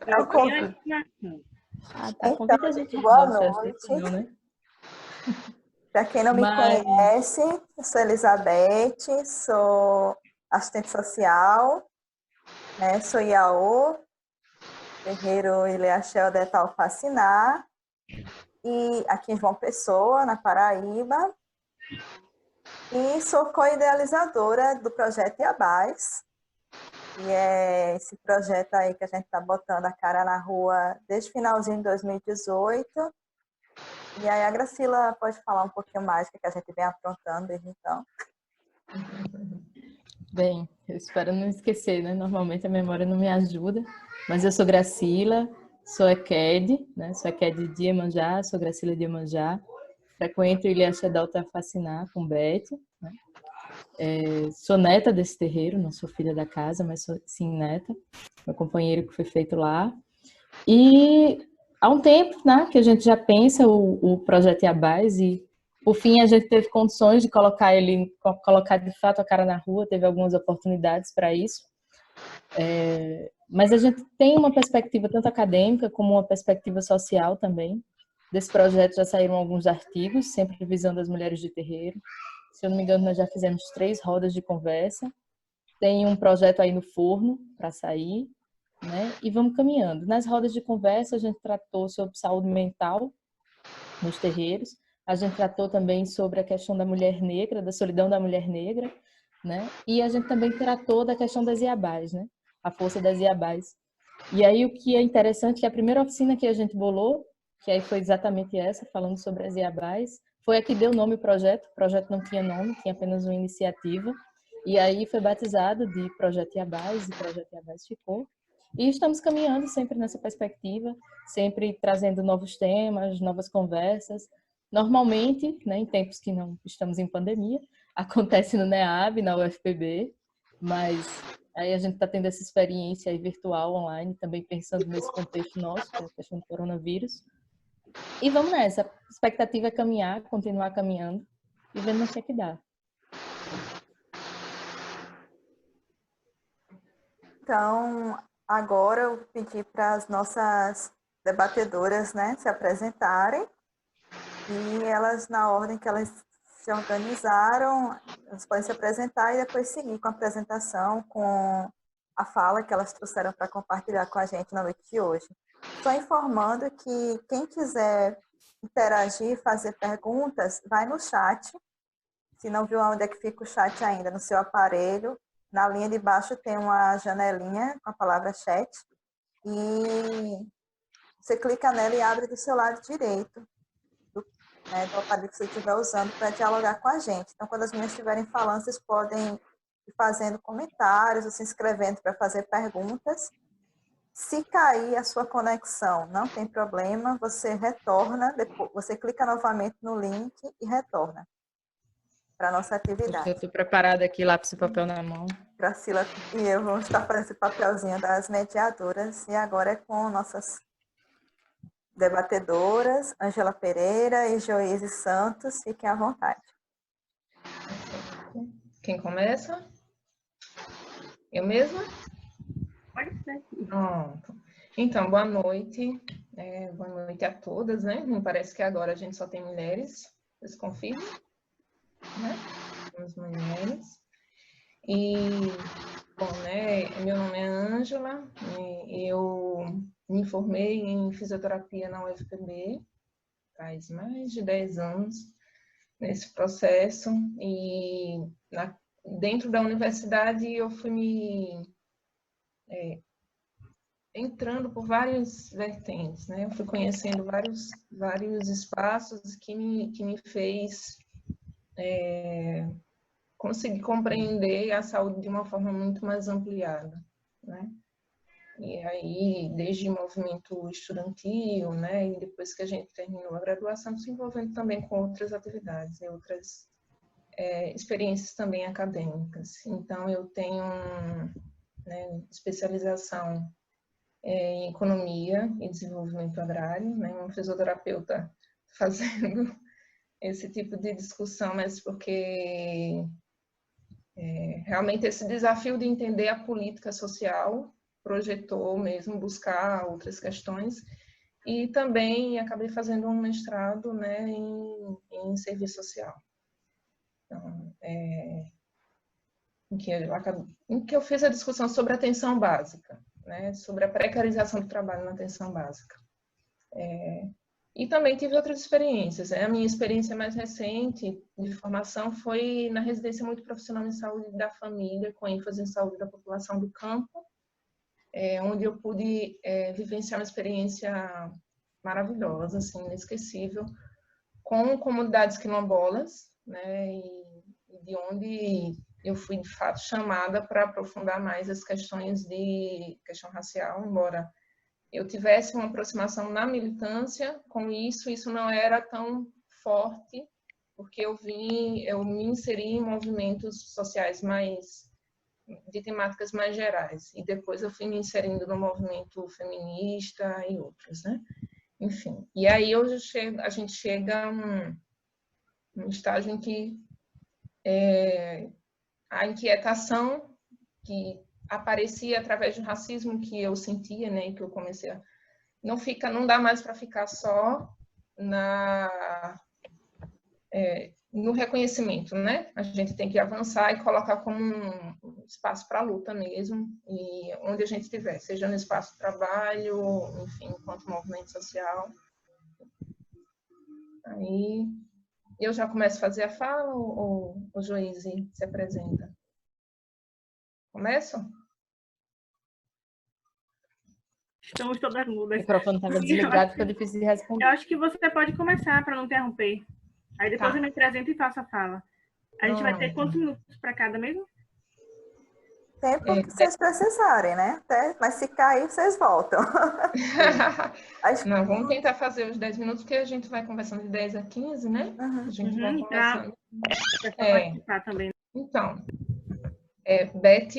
É o convite. A convite a gente boa gosta, noite. não, né? Para quem não me conhece, eu sou Elizabeth, sou assistente social, né? Sou Iaô, Terreiro Ileaxel de Talfaciná, e aqui em João Pessoa, na Paraíba. E sou co-idealizadora do projeto Iabás, que é esse projeto aí que a gente está botando a cara na rua desde o finalzinho de 2018. E aí a Gracila pode falar um pouquinho mais do que a gente vem aprontando desde então. Bem, eu espero não esquecer, né? Normalmente a memória não me ajuda, mas eu sou Gracila, sou EQED, né? Sou EQED de Iemanjá, sou Gracila de Iemanjá, frequento o Ilha Delta Fascinar com Beth, né? Sou neta desse terreiro, não sou filha da casa, mas sou sim neta, meu companheiro que foi feito lá. E há um tempo, né, que a gente já pensa o projeto Iabás e, por fim, a gente teve condições de colocar de fato a cara na rua, teve algumas oportunidades para isso. Mas a gente tem uma perspectiva tanto acadêmica como uma perspectiva social também. Desse projeto já saíram alguns artigos, sempre visando as mulheres de terreiro. Se eu não me engano, nós já fizemos 3 rodas de conversa. Tem um projeto aí no forno para sair, né? E vamos caminhando. Nas rodas de conversa, a gente tratou sobre saúde mental nos terreiros. A gente tratou também sobre a questão da mulher negra, da solidão da mulher negra, né? E a gente também tratou da questão das iabás, né? A força das iabás. E aí o que é interessante é que a primeira oficina que a gente bolou, que aí foi exatamente essa, falando sobre as iabás, foi a que deu nome ao projeto. O projeto não tinha nome, tinha apenas uma iniciativa. E aí foi batizado de Projeto Iabás, e Projeto Iabás ficou. E estamos caminhando sempre nessa perspectiva, sempre trazendo novos temas, novas conversas. Normalmente, né, em tempos que não estamos em pandemia, acontece no NEAB, na UFPB, mas aí a gente está tendo essa experiência aí virtual, online, também pensando nesse contexto nosso, que é a questão do coronavírus. E vamos nessa. A expectativa é caminhar, continuar caminhando e vendo o que é que dá. Então, agora eu pedi para as nossas debatedoras, né, se apresentarem. E elas, na ordem que elas se organizaram, elas podem se apresentar e depois seguir com a apresentação, com a fala que elas trouxeram para compartilhar com a gente na noite de hoje. Só informando que quem quiser interagir, fazer perguntas, vai no chat. Se não viu onde é que fica o chat ainda, no seu aparelho, na linha de baixo tem uma janelinha com a palavra chat e você clica nela e abre do seu lado direito, do aparelho que você estiver usando para dialogar com a gente. Então, quando as meninas estiverem falando, vocês podem ir fazendo comentários ou se inscrevendo para fazer perguntas. Se cair a sua conexão, não tem problema, você retorna, depois, você clica novamente no link e retorna para a nossa atividade. Eu estou preparada aqui, lápis e papel na mão. Gracila e eu vamos estar fazendo esse papelzinho das mediadoras e agora é com nossas debatedoras, Ângela Pereira e Joíse Santos. Fiquem à vontade. Quem começa? Eu mesma? Pode ser. Pronto. Então, boa noite. Boa noite a todas, né? Me parece que agora a gente só tem mulheres. Vocês confirmam? Né? Temos mulheres. E, bom, né? Meu nome é Ângela. Eu me formei em fisioterapia na UFPB faz mais de 10 anos nesse processo. E dentro da universidade eu fui entrando por várias vertentes, né? Eu fui conhecendo vários espaços que me fez conseguir compreender a saúde de uma forma muito mais ampliada, né? E aí, desde movimento estudantil, né? E depois que a gente terminou a graduação, se envolvendo também com outras atividades e outras experiências também acadêmicas. Então, eu tenho especialização em economia e desenvolvimento agrário, né? Um fisioterapeuta fazendo esse tipo de discussão, mas porque realmente esse desafio de entender a política social projetou mesmo buscar outras questões. E também acabei fazendo um mestrado, né, em serviço social. Então, em que eu fiz a discussão sobre a atenção básica, né, sobre a precarização do trabalho na atenção básica. E também tive outras experiências. A minha experiência mais recente de formação foi na residência multiprofissional em saúde da família, com ênfase em saúde da população do campo, onde eu pude vivenciar uma experiência maravilhosa, assim, inesquecível, com comunidades quilombolas, né, e de onde eu fui, de fato, chamada para aprofundar mais as questões de questão racial, embora eu tivesse uma aproximação na militância com isso não era tão forte, porque eu me inseri em movimentos sociais de temáticas mais gerais, e depois eu fui me inserindo no movimento feminista e outros, né? Enfim, e aí a gente chega a um estágio em que a inquietação que aparecia através do racismo que eu sentia, né, e que eu comecei a... Não dá mais para ficar só no reconhecimento, né? A gente tem que avançar e colocar como um espaço para luta mesmo, e onde a gente estiver, seja no espaço de trabalho, enfim, enquanto movimento social. Aí eu já começo a fazer a fala ou o Joyce se apresenta? Começo? Estamos todas O mudas. microfone estava desligado, ficou difícil de responder. Eu acho que você pode começar para não interromper. Aí depois Tá. eu me apresento e faço a fala. A gente vai ter quantos minutos para cada mesmo? Tempo que vocês precisarem, né? Mas se cair, vocês voltam. Não, vamos tentar fazer os 10 minutos, porque a gente vai conversando de 10 a 15, né? A gente vai conversando. Participar também. Então, Beth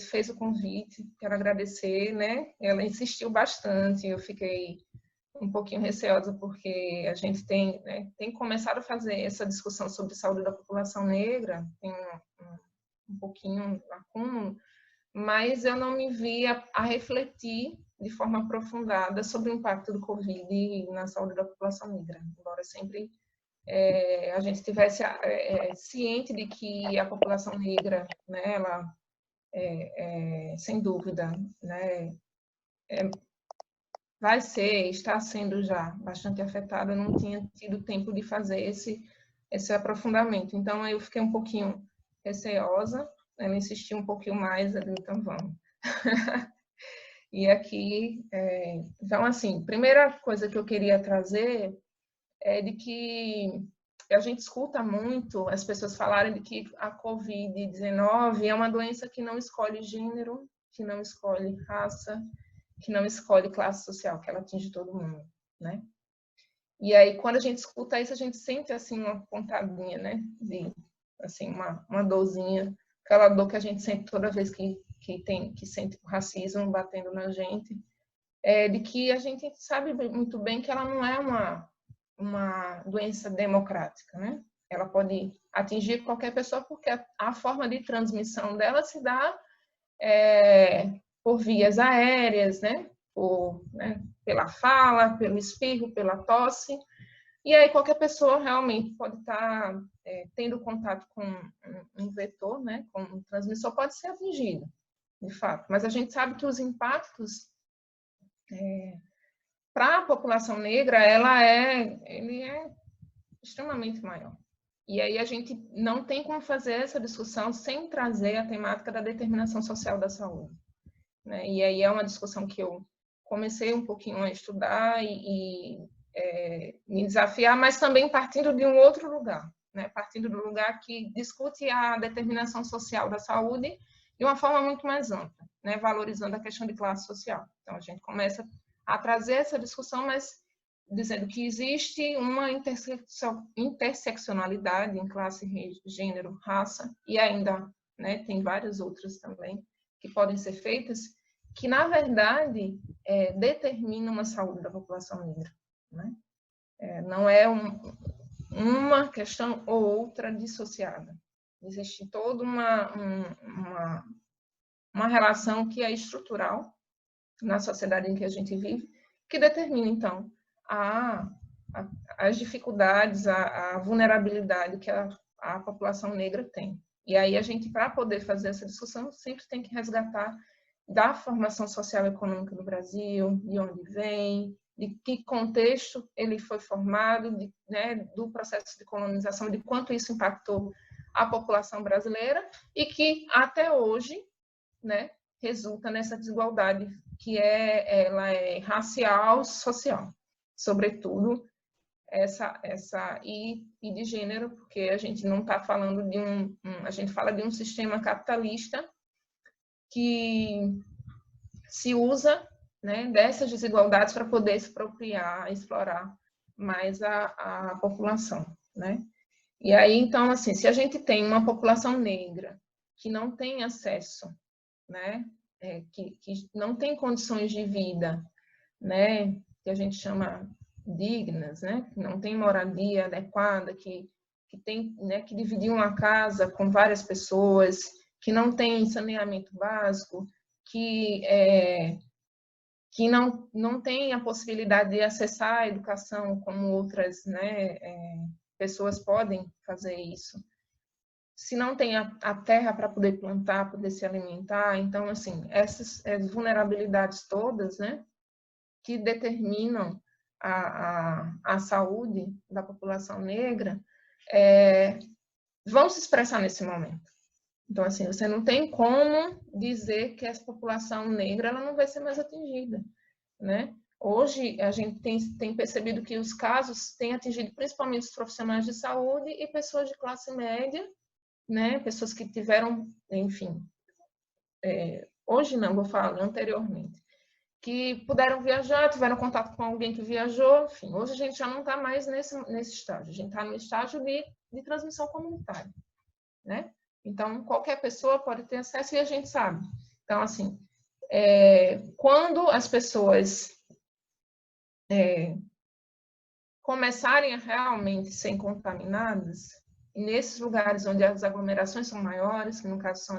fez o convite, quero agradecer, né? Ela insistiu bastante, eu fiquei um pouquinho receosa, porque a gente tem começado a fazer essa discussão sobre saúde da população negra, tem um pouquinho acúmulo, mas eu não me via a refletir de forma aprofundada sobre o impacto do Covid na saúde da população negra, embora sempre a gente estivesse ciente de que a população negra, né, ela, sem dúvida, né, está sendo já bastante afetada. Eu não tinha tido tempo de fazer esse aprofundamento, então eu fiquei um pouquinho receosa, ela insistiu um pouquinho mais, então vamos. E aqui, então assim, primeira coisa que eu queria trazer é de que a gente escuta muito as pessoas falarem de que a Covid-19 é uma doença que não escolhe gênero, que não escolhe raça, que não escolhe classe social, que ela atinge todo mundo, né? E aí, quando a gente escuta isso, a gente sente, assim, uma pontadinha, né? Assim, uma dorzinha, aquela dor que a gente sente toda vez que sente o racismo batendo na gente, de que a gente sabe muito bem que ela não é uma doença democrática, né? Ela pode atingir qualquer pessoa porque a forma de transmissão dela se dá por vias aéreas, né? Pela fala, pelo espirro, pela tosse. E aí qualquer pessoa realmente pode estar tendo contato com um vetor, né? Com um transmissor, pode ser atingido, de fato. Mas a gente sabe que os impactos para a população negra, ele é extremamente maior. E aí a gente não tem como fazer essa discussão sem trazer a temática da determinação social da saúde, né? E aí é uma discussão que eu comecei um pouquinho a estudar e me desafiar, mas também partindo de um outro lugar, né? Partindo do lugar que discute a determinação social da saúde de uma forma muito mais ampla, né? Valorizando a questão de classe social. Então a gente começa a trazer essa discussão, mas dizendo que existe uma interseccionalidade em classe, gênero, raça, e ainda, né, tem várias outras também que podem ser feitas, que, na verdade, determinam a saúde da população negra, né? Não é uma questão ou outra dissociada. Existe toda uma relação que é estrutural na sociedade em que a gente vive, que determina, então, as dificuldades, a vulnerabilidade que a população negra tem. E aí a gente, para poder fazer essa discussão, sempre tem que resgatar da formação social e econômica do Brasil, de onde vem, de que contexto ele foi formado, né, do processo de colonização, de quanto isso impactou a população brasileira e que até hoje, né, resulta nessa desigualdade que ela é racial, social, sobretudo e de gênero, porque a gente não está falando de a gente fala de um sistema capitalista que se usa, né, dessas desigualdades para poder se apropriar, explorar mais a população, né? E aí, então, assim, se a gente tem uma população negra que não tem acesso, né, que não tem condições de vida, né, que a gente chama dignas, né, que não tem moradia adequada, que tem, né, que dividir uma casa com várias pessoas, que não tem saneamento básico, que não tem a possibilidade de acessar a educação como outras, né, pessoas podem fazer isso. Se não tem a terra para poder plantar, poder se alimentar, então, assim, essas vulnerabilidades todas, né, que determinam a saúde da população negra, vão se expressar nesse momento. Então, assim, você não tem como dizer que essa população negra ela não vai ser mais atingida, né? Hoje, a gente tem percebido que os casos têm atingido principalmente os profissionais de saúde e pessoas de classe média, né? Pessoas que tiveram, enfim, hoje não, vou falar anteriormente, que puderam viajar, tiveram contato com alguém que viajou, enfim, hoje a gente já não está mais nesse estágio, a gente está no estágio de transmissão comunitária, né? Então, qualquer pessoa pode ter acesso e a gente sabe. Então, assim, quando as pessoas começarem a realmente ser contaminadas, nesses lugares onde as aglomerações são maiores, que no caso são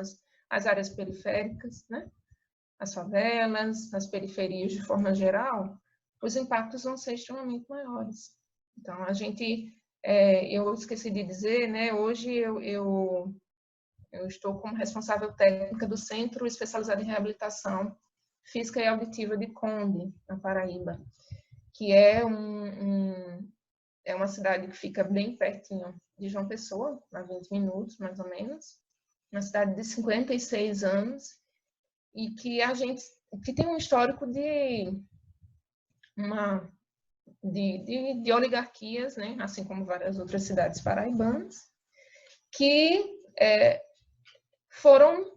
as áreas periféricas, né? As favelas, as periferias de forma geral, os impactos vão ser extremamente maiores. Então, a gente, eu esqueci de dizer, né? Hoje eu estou como responsável técnica do Centro Especializado em Reabilitação Física e Auditiva de Conde, na Paraíba, que é uma cidade que fica bem pertinho de João Pessoa, a 20 minutos, mais ou menos. Uma cidade de 56 anos e que tem um histórico de oligarquias, né? Assim como várias outras cidades paraibanas, que foram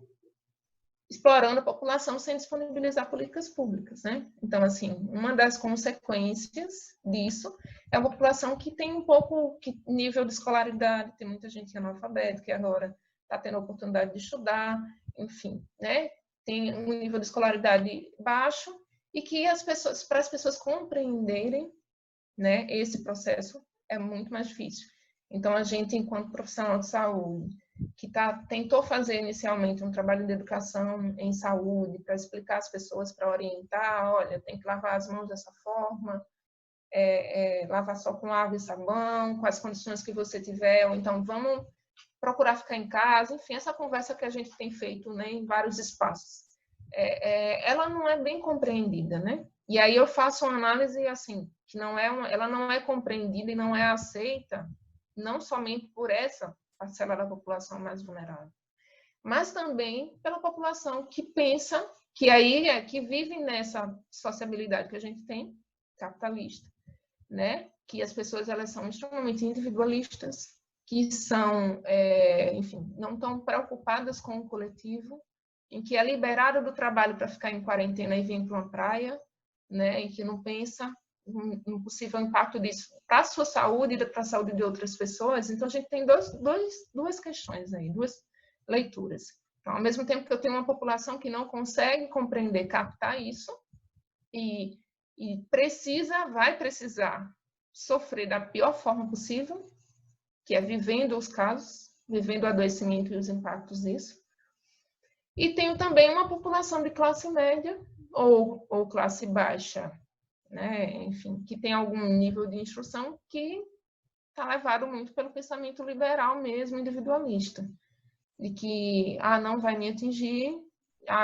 explorando a população sem disponibilizar políticas públicas, né? Então, assim, uma das consequências disso é a população que tem um pouco nível de escolaridade, tem muita gente analfabeta que agora está tendo a oportunidade de estudar, enfim, né? Tem um nível de escolaridade baixo e que para as pessoas compreenderem, né, esse processo é muito mais difícil. Então, a gente, enquanto profissional de saúde, que tentou fazer inicialmente um trabalho de educação em saúde para explicar às pessoas, para orientar, olha, tem que lavar as mãos dessa forma, lavar só com água e sabão, com as condições que você tiver, ou então vamos procurar ficar em casa, enfim, essa conversa que a gente tem feito, né, em vários espaços. Ela não é bem compreendida, né? E aí eu faço uma análise assim, que ela não é compreendida e não é aceita, não somente por essa parcela da população mais vulnerável, mas também pela população que pensa, que vive nessa sociabilidade que a gente tem, capitalista, né? Que as pessoas elas são extremamente individualistas, que são, enfim, não estão preocupadas com o coletivo, em que é liberado do trabalho para ficar em quarentena e vir para uma praia, né? E que não pensa no possível impacto disso para a sua saúde e para a saúde de outras pessoas. Então, a gente tem duas questões aí, duas leituras. Então, ao mesmo tempo que eu tenho uma população que não consegue compreender, captar isso, e vai precisar sofrer da pior forma possível, que é vivendo os casos, vivendo o adoecimento e os impactos disso. E tenho também uma população de classe média ou classe baixa, né? Enfim, que tem algum nível de instrução que está levado muito pelo pensamento liberal mesmo, individualista, de que não vai me atingir,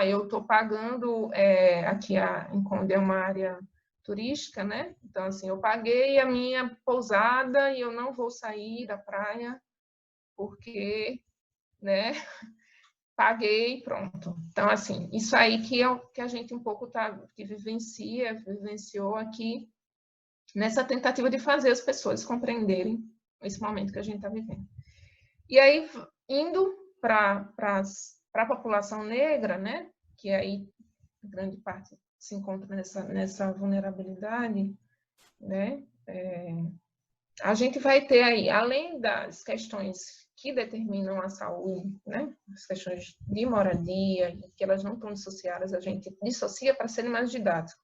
eu estou pagando, aqui em Conde é uma área turística, né? Então, assim, eu paguei a minha pousada e eu não vou sair da praia porque, né, paguei, pronto. Então, assim, isso aí que é o que a gente um pouco que vivenciou aqui nessa tentativa de fazer as pessoas compreenderem esse momento que a gente está vivendo. E aí, indo para a população negra, né, que aí grande parte se encontra nessa vulnerabilidade, né, a gente vai ter aí, além das questões que determinam a saúde, né, as questões de moradia, que elas não estão dissociadas, a gente dissocia para serem mais didáticos,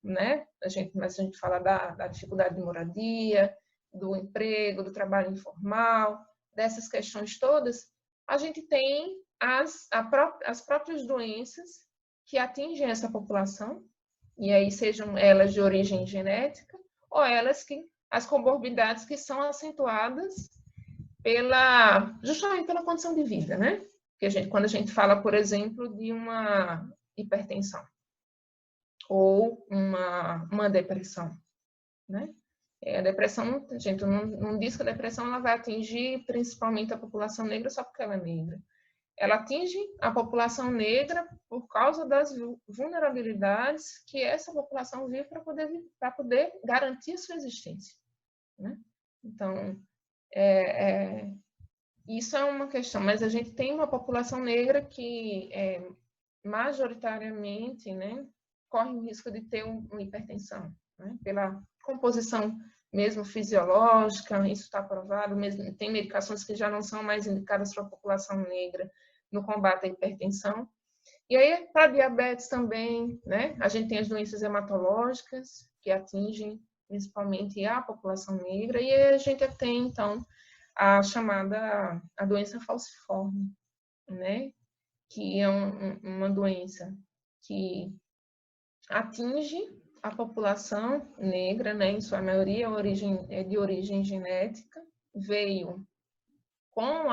né? Mas a gente fala da dificuldade de moradia, do emprego, do trabalho informal, dessas questões todas, a gente tem as próprias doenças que atingem essa população, e aí sejam elas de origem genética, ou as comorbidades que são acentuadas justamente pela condição de vida, né? Quando a gente fala, por exemplo, de uma hipertensão, ou uma depressão, né? A depressão, a gente não diz que a depressão ela vai atingir principalmente a população negra só porque ela é negra. Ela atinge a população negra por causa das vulnerabilidades que essa população vive para poder garantir a sua existência, né? Então, isso é uma questão, mas a gente tem uma população negra que majoritariamente, né, corre o risco de ter uma hipertensão, né, pela composição mesmo fisiológica, isso está provado, mesmo, tem medicações que já não são mais indicadas para a população negra no combate à hipertensão. E aí, para diabetes também, né, a gente tem as doenças hematológicas, que atingem principalmente a população negra, e a gente tem, então, a doença falciforme, né, que é uma doença que atinge a população negra, né, em sua maioria é de origem genética, veio com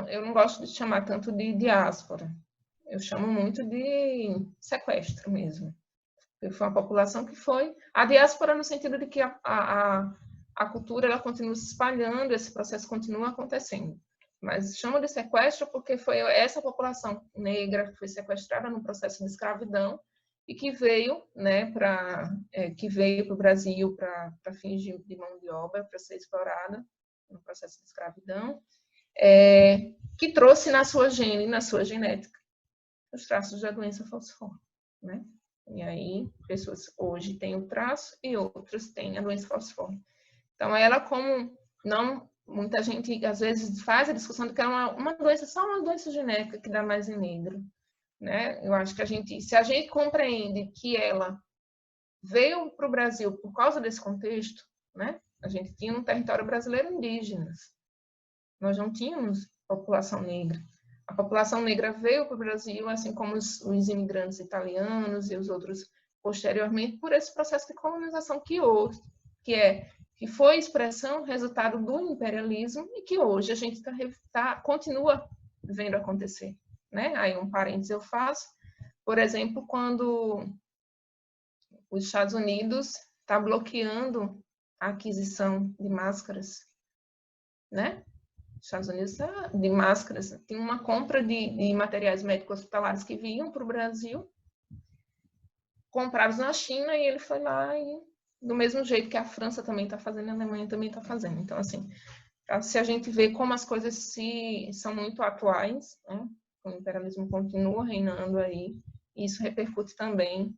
eu não gosto de chamar tanto de diáspora, eu chamo muito de sequestro mesmo. Foi uma população que foi a diáspora no sentido de que a cultura ela continua se espalhando, esse processo continua acontecendo. Mas chamo de sequestro porque foi essa população negra que foi sequestrada no processo de escravidão e que veio, né, para o Brasil para fins de mão de obra, para ser explorada no processo de escravidão, que trouxe na sua gene, na sua genética, os traços da doença falciforme, né? E aí, pessoas hoje têm o traço e outras têm a doença falciforme. Então, ela muita gente às vezes faz a discussão de que é uma doença, só uma doença genética que dá mais em negro, né? Eu acho que se a gente compreende que ela veio para o Brasil por causa desse contexto, né? A gente tinha no território brasileiro indígenas, nós não tínhamos população negra. A população negra veio para o Brasil, assim como os imigrantes italianos e os outros posteriormente, por esse processo de colonização que foi expressão, resultado do imperialismo e que hoje a gente continua vendo acontecer, né? Aí um parênteses eu faço, por exemplo, quando os Estados Unidos está bloqueando a aquisição de máscaras, né? Estados Unidos de máscaras, tem uma compra de materiais médicos hospitalares que vinham para o Brasil, comprados na China, e ele foi lá e, do mesmo jeito que a França também está fazendo, a Alemanha também está fazendo. Então, assim, se a gente vê como as coisas são muito atuais, né? O imperialismo continua reinando aí, e isso repercute também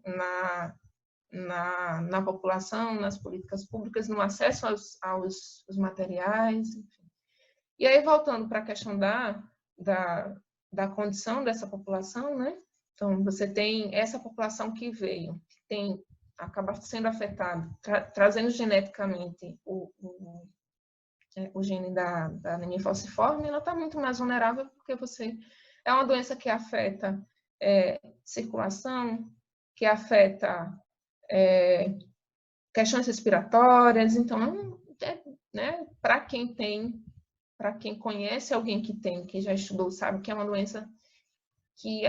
na população, nas políticas públicas, no acesso aos materiais, enfim. E aí, voltando para a questão da condição dessa população, né? Então, você tem essa população que veio, que acaba sendo afetada, trazendo geneticamente o gene da anemia falciforme, ela está muito mais vulnerável porque é uma doença que afeta circulação, que afeta questões respiratórias. Então, né, para quem conhece alguém que tem, que já estudou, sabe que é uma doença que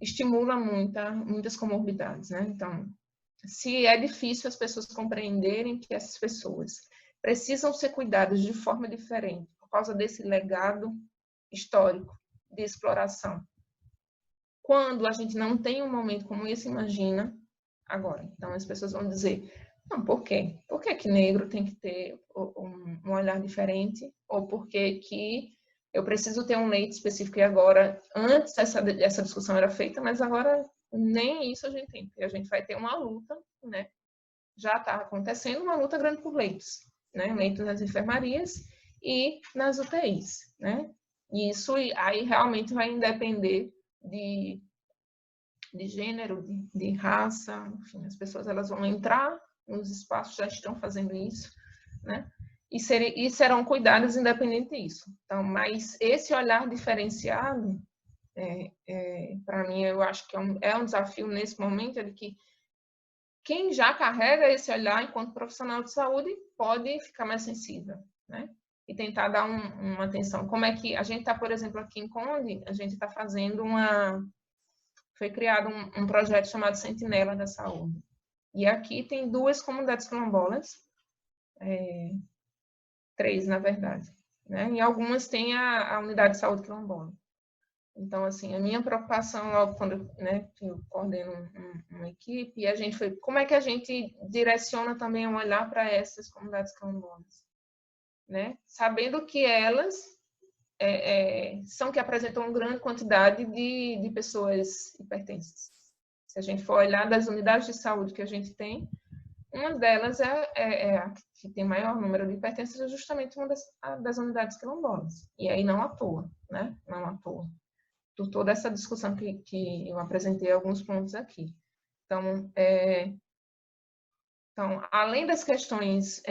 estimula muitas comorbidades, né? Então, se é difícil as pessoas compreenderem que essas pessoas precisam ser cuidadas de forma diferente por causa desse legado histórico de exploração, quando a gente não tem um momento como esse, imagina agora. Então, as pessoas vão dizer, não, por quê? Por que negro tem que ter um olhar diferente? Ou por que eu preciso ter um leite específico? E agora, antes essa discussão era feita, mas agora nem isso a gente tem. A gente vai ter uma luta, né? Já está acontecendo uma luta grande por leitos, né? Leitos nas enfermarias e nas UTIs, né? E isso aí realmente vai depender de gênero, de raça, enfim, as pessoas elas vão entrar nos espaços, já estão fazendo isso, né? E serão cuidadas independente disso. Então, mas esse olhar diferenciado, para mim, eu acho que é um desafio nesse momento, de que quem já carrega esse olhar enquanto profissional de saúde pode ficar mais sensível, né? E tentar dar uma atenção. Como é que a gente está, por exemplo, aqui em Conde, a gente está fazendo foi criado um projeto chamado Sentinela da Saúde. E aqui tem 2 comunidades quilombolas, 3, na verdade, né? E algumas têm a unidade de saúde quilombola. Então, assim, a minha preocupação logo quando eu coordeno uma equipe, a gente foi, como é que a gente direciona também um olhar para essas comunidades quilombolas, né? Sabendo que elas são que apresentam uma grande quantidade de pessoas hipertensas. Se a gente for olhar das unidades de saúde que a gente tem, uma delas é a que tem maior número de hipertensos, é justamente uma das unidades quilombolas. E aí não à toa, né? Não à toa. Por toda essa discussão que eu apresentei alguns pontos aqui. Então, além das questões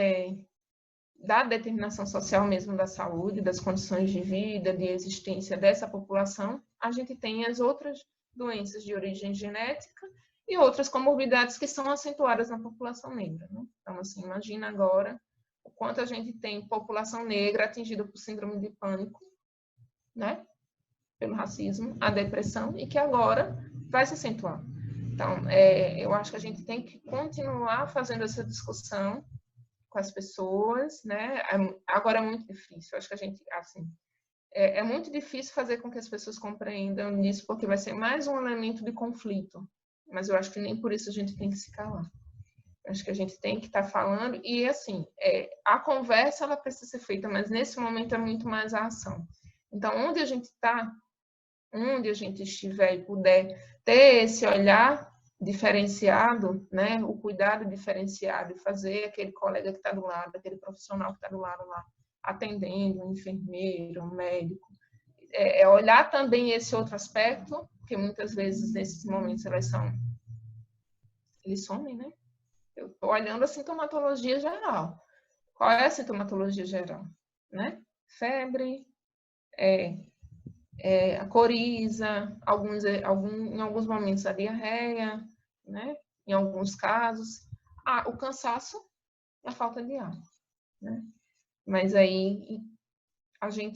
da determinação social mesmo da saúde, das condições de vida, de existência dessa população, a gente tem as outras doenças de origem genética e outras comorbidades que são acentuadas na população negra, né? Então, assim, imagina agora o quanto a gente tem população negra atingida por síndrome de pânico, né? Pelo racismo, a depressão, e que agora vai se acentuar. Então, eu acho que a gente tem que continuar fazendo essa discussão com as pessoas, né? Agora é muito difícil, eu acho que a gente, assim, é muito difícil fazer com que as pessoas compreendam isso, porque vai ser mais um elemento de conflito, mas eu acho que nem por isso a gente tem que se calar. Eu acho que a gente tem que estar falando, e assim, a conversa ela precisa ser feita, mas nesse momento é muito mais a ação. Então, onde a gente está, onde a gente estiver e puder ter esse olhar diferenciado, né, o cuidado diferenciado, e fazer aquele colega que está do lado, aquele profissional que está do lado lá, atendendo, um enfermeiro, um médico, olhar também esse outro aspecto, porque muitas vezes nesses momentos eles somem, né? Eu estou olhando a sintomatologia geral. Qual é a sintomatologia geral, né? Febre, a coriza, em alguns momentos a diarreia, né? Em alguns casos, o cansaço e a falta de ar, né? Mas aí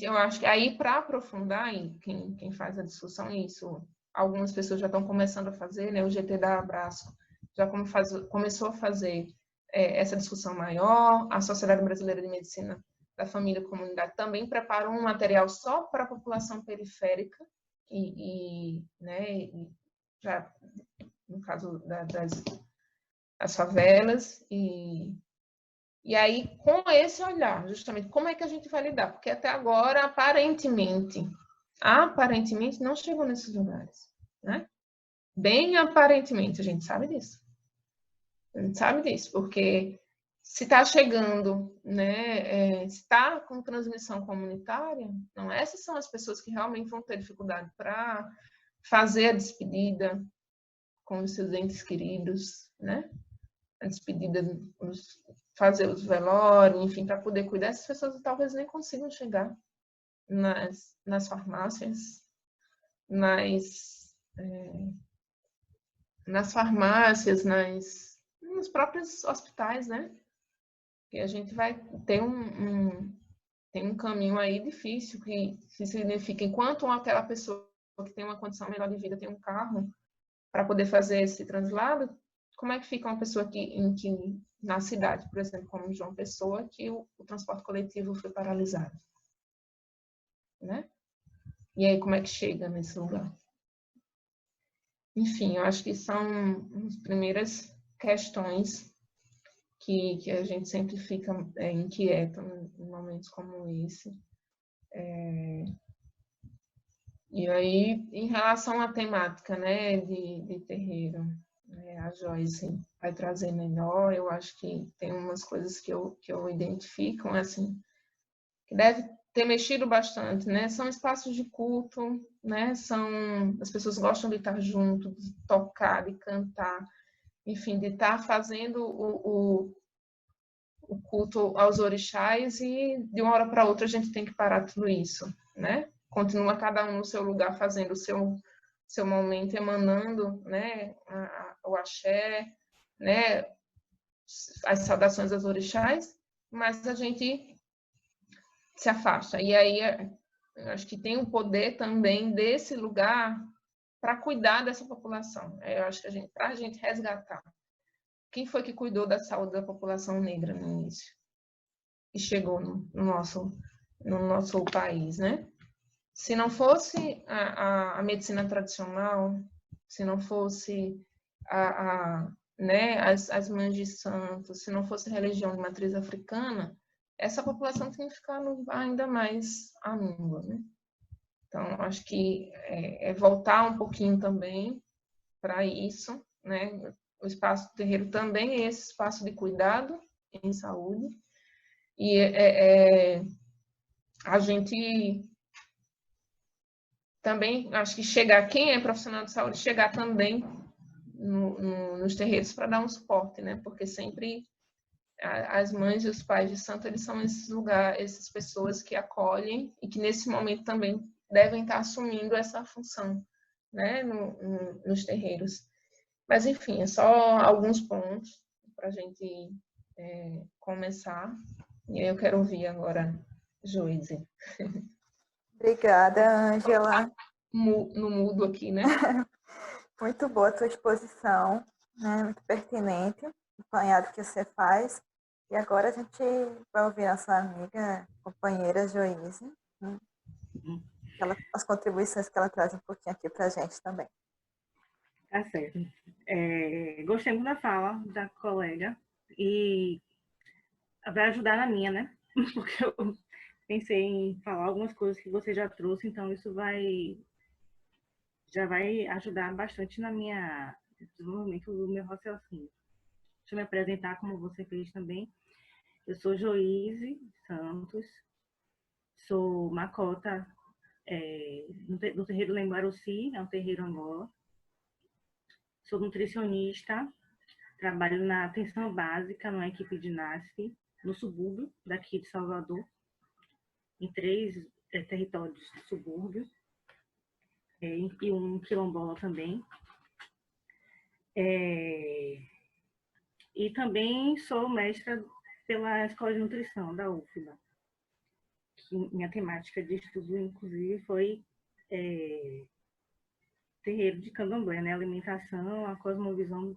eu acho que aí para aprofundar, e quem faz a discussão isso, algumas pessoas já estão começando a fazer, né? O GT da Abraço já começou a fazer essa discussão maior, a Sociedade Brasileira de Medicina da Família e Comunidade também preparou um material só para a população periférica né, e já no caso das favelas e aí com esse olhar, justamente como é que a gente vai lidar, porque até agora aparentemente não chegou nesses lugares, né? Bem aparentemente, a gente sabe disso. A gente sabe disso, porque se está chegando, né, se está com transmissão comunitária, não, essas são as pessoas que realmente vão ter dificuldade para fazer a despedida com os seus entes queridos, né? A despedida fazer os velórios, enfim, para poder cuidar, essas pessoas talvez nem consigam chegar nas farmácias, nas farmácias, nos próprios hospitais, né? E a gente vai ter tem um caminho aí difícil, que significa, enquanto aquela pessoa que tem uma condição melhor de vida tem um carro para poder fazer esse translado, como é que fica uma pessoa na cidade, por exemplo, como João Pessoa, que o transporte coletivo foi paralisado, né? E aí, como é que chega nesse lugar? Enfim, eu acho que são as primeiras questões que a gente sempre fica inquieto em momentos como esse. E aí, em relação à temática, né, de terreiro, a Joyce vai trazer melhor. Eu acho que tem umas coisas que eu identifico, assim, que deve ter mexido bastante, né? São espaços de culto, né? As pessoas gostam de estar junto, de tocar, de cantar, enfim, de estar fazendo o culto aos orixás, e de uma hora para outra a gente tem que parar tudo isso, né? Continua cada um no seu lugar fazendo o seu momento, emanando, né, o axé, né, as saudações aos orixás, mas a gente se afasta. E aí eu acho que tem o poder também desse lugar para cuidar dessa população. Eu acho que para a gente resgatar. Quem foi que cuidou da saúde da população negra no início? E chegou no nosso país, né? Se não fosse a medicina tradicional, se não fosse né, as mães de santo, se não fosse a religião de matriz africana, essa população tinha ficado ainda mais anônima, né? Então, acho que é voltar um pouquinho também para isso, né? O espaço do terreiro também é esse espaço de cuidado em saúde, e a gente também, acho que quem é profissional de saúde, chegar também nos terreiros para dar um suporte, né? Porque sempre as mães e os pais de santo, eles são esses lugares, essas pessoas que acolhem e que nesse momento também devem estar assumindo essa função, né? Nos terreiros. Mas, enfim, é só alguns pontos para a gente começar. E aí eu quero ouvir agora Joyce. Obrigada, Ângela. No mudo aqui, né? Muito boa a tua exposição, né? Muito pertinente, o apanhado que você faz. E agora a gente vai ouvir nossa amiga, companheira Joyce, né? As contribuições que ela traz um pouquinho aqui para a gente também. Tá certo. Gostei muito da fala da colega e vai ajudar na minha, né? Porque eu pensei em falar algumas coisas que você já trouxe, então isso já vai ajudar bastante no desenvolvimento do meu raciocínio. Deixa eu me apresentar como você fez também. Eu sou Joyce Santos, sou macota do terreiro Lembaruci, é um terreiro Angola. Sou nutricionista, trabalho na atenção básica, numa equipe de NASF, no subúrbio daqui de Salvador, em 3 territórios do subúrbio, e um quilombola também. E também sou mestra pela Escola de Nutrição da UFBA, que minha temática de estudo, inclusive, foi terreiro de candomblé, né? Alimentação, a cosmovisão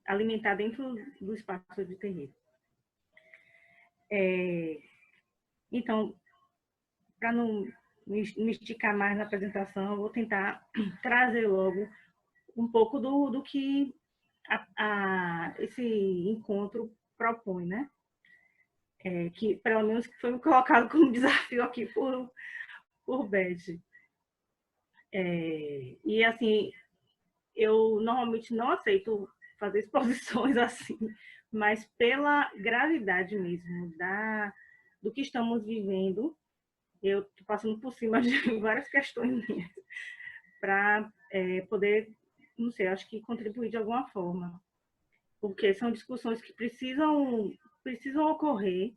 alimentar dentro do espaço de terreiro. Então, para não me esticar mais na apresentação, eu vou tentar trazer logo um pouco do que esse encontro propõe, né? Que, pelo menos, foi colocado como desafio aqui por Beth. E, assim, eu normalmente não aceito fazer exposições assim, mas pela gravidade mesmo do que estamos vivendo, eu estou passando por cima de várias questões minhas para poder, não sei, acho que contribuir de alguma forma. porque são discussões que precisam ocorrer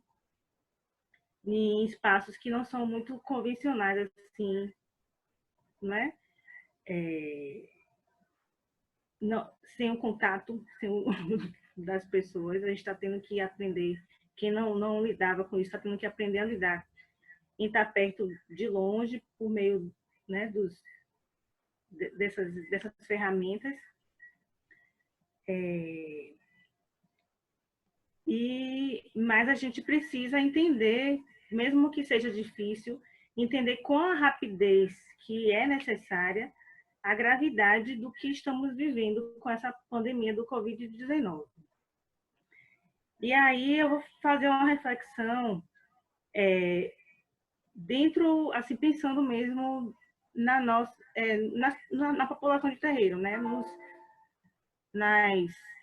em espaços que não são muito convencionais, assim, né? Não, sem o contato das pessoas, a gente está tendo que aprender. Quem não lidava com isso está tendo que aprender a lidar, em estar perto de longe, por meio, né, dessas ferramentas. Mas a gente precisa entender, mesmo que seja difícil, entender com a rapidez que é necessária a gravidade do que estamos vivendo com essa pandemia do Covid-19. E aí eu vou fazer uma reflexão dentro, assim, pensando mesmo na nossa, na população de terreiro, né?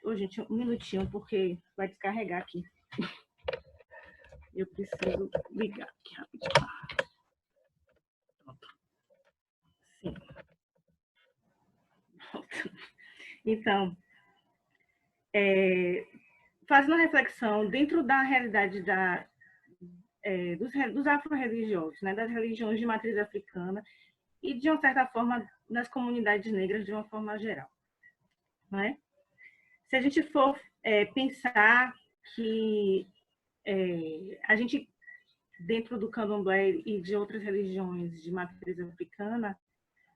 Ô, gente, um minutinho, porque vai descarregar aqui. Eu preciso ligar aqui rapidinho. Sim. Então, fazendo uma reflexão dentro da realidade dos afro-religiosos, né, das religiões de matriz africana e, de uma certa forma, das comunidades negras de uma forma geral. Né? Se a gente for pensar que a gente, dentro do candomblé e de outras religiões de matriz africana,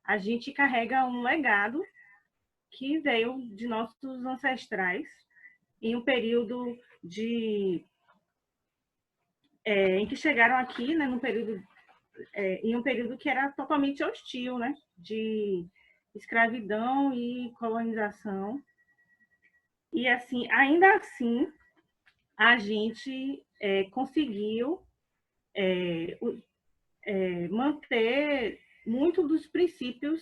a gente carrega um legado que veio de nossos ancestrais em um período em que chegaram aqui, né, em um período que era totalmente hostil, né, de escravidão e colonização. E assim, ainda assim, a gente conseguiu manter muito dos princípios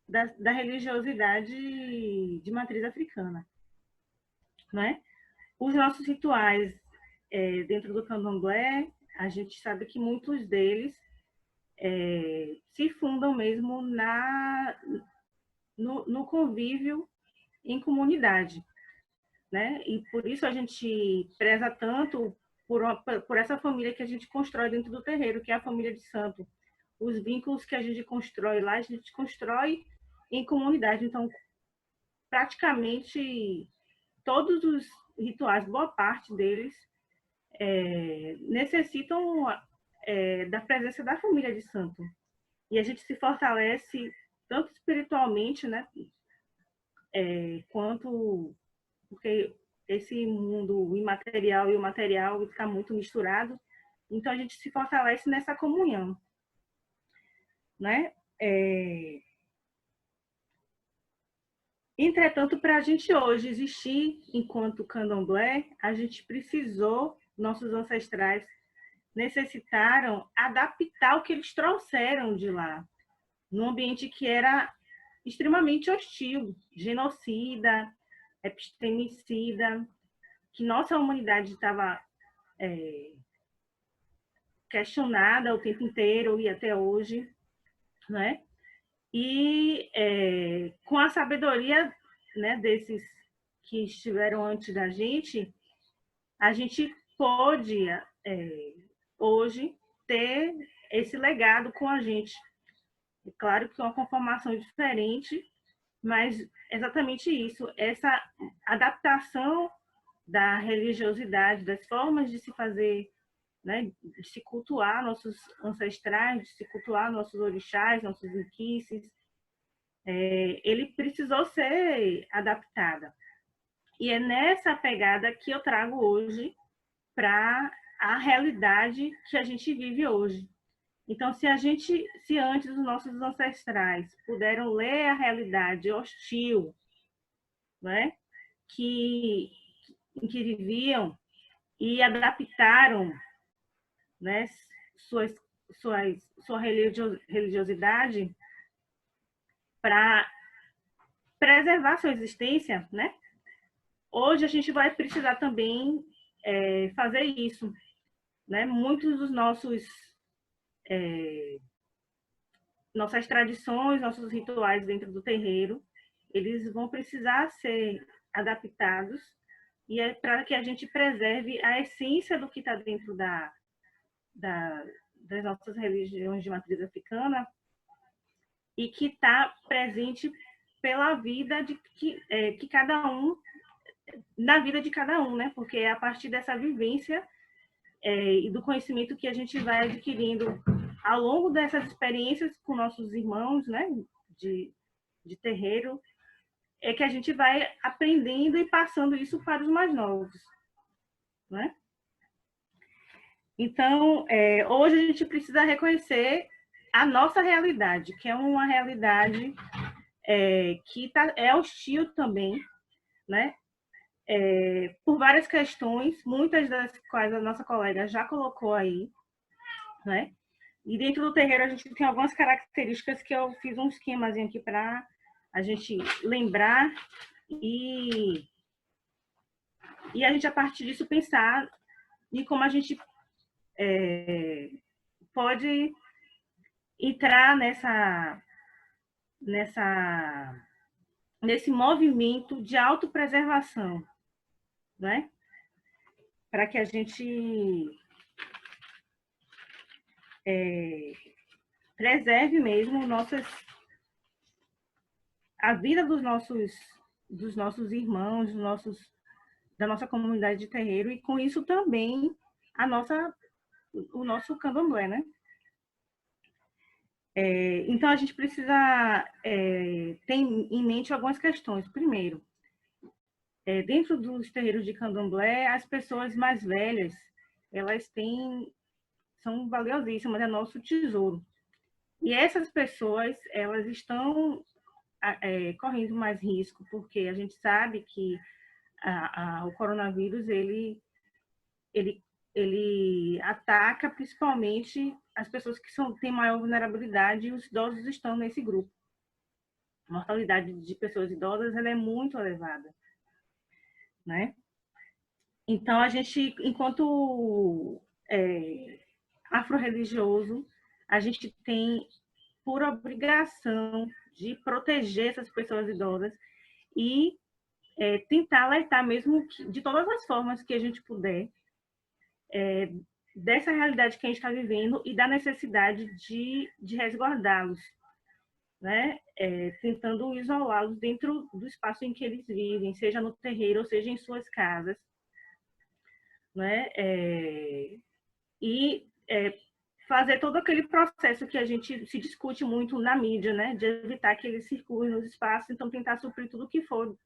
da religiosidade de matriz africana, né? Os nossos rituais dentro do candomblé, a gente sabe que muitos deles se fundam mesmo no convívio em comunidade, né? E por isso a gente preza tanto por essa família que a gente constrói dentro do terreiro, que é a família de santo. Os vínculos que a gente constrói lá, a gente constrói em comunidade. Então, praticamente todos os rituais, boa parte deles, necessitam da presença da família de santo. E a gente se fortalece tanto espiritualmente, né, quanto porque esse mundo imaterial e o material está muito misturado, então a gente se fortalece nessa comunhão, né? Entretanto, para a gente hoje existir enquanto candomblé, a gente precisou, nossos ancestrais necessitaram adaptar o que eles trouxeram de lá, num ambiente que era extremamente hostil, genocida, epistemicida, que nossa humanidade estava questionada o tempo inteiro e até hoje, né? E com a sabedoria, né, desses que estiveram antes da gente, a gente pôde hoje ter esse legado com a gente. É claro que é uma conformação diferente, mas exatamente isso, essa adaptação da religiosidade, das formas de se fazer, né, de se cultuar nossos ancestrais, de se cultuar nossos orixás, nossos inquices, ele precisou ser adaptada. E é nessa pegada que eu trago hoje para a realidade que a gente vive hoje. Então, se antes os nossos ancestrais puderam ler a realidade hostil, né, em que viviam e adaptaram, né, sua religiosidade para preservar sua existência, né? Hoje a gente vai precisar também fazer isso, né? Muitos dos nossas tradições, nossos rituais dentro do terreiro, eles vão precisar ser adaptados e é para que a gente preserve a essência do que está dentro das nossas religiões de matriz africana e que está presente pela vida que cada um, na vida de cada um, né? Porque é a partir dessa vivência e do conhecimento que a gente vai adquirindo ao longo dessas experiências com nossos irmãos, né? De terreiro, é que a gente vai aprendendo e passando isso para os mais novos, né? Então, hoje a gente precisa reconhecer a nossa realidade, que é uma realidade que é hostil também, né? Por várias questões, muitas das quais a nossa colega já colocou aí, né? E dentro do terreiro a gente tem algumas características que eu fiz um esquemazinho aqui para a gente lembrar e a gente, a partir disso, pensar em como a gente pode entrar nesse movimento de autopreservação, né? Para que a gente preserve mesmo a vida dos nossos irmãos, da nossa comunidade de terreiro, e com isso também o nosso candomblé, né? Então, a gente precisa ter em mente algumas questões. Primeiro, dentro dos terreiros de candomblé, as pessoas mais velhas, elas são valiosíssimas, é nosso tesouro. E essas pessoas, elas estão correndo mais risco, porque a gente sabe que o coronavírus, ele ataca principalmente as pessoas que têm maior vulnerabilidade, e os idosos estão nesse grupo. A mortalidade de pessoas idosas, ela é muito elevada, né? Então, a gente, enquanto afro-religioso, a gente tem por obrigação de proteger essas pessoas idosas e tentar alertar mesmo de todas as formas que a gente puder dessa realidade que a gente está vivendo e da necessidade de resguardá-los, né? Tentando isolá-los dentro do espaço em que eles vivem, seja no terreiro ou seja em suas casas, né? E fazer todo aquele processo que a gente se discute muito na mídia, né? De evitar que eles circulem nos espaços, então tentar suprir tudo o que for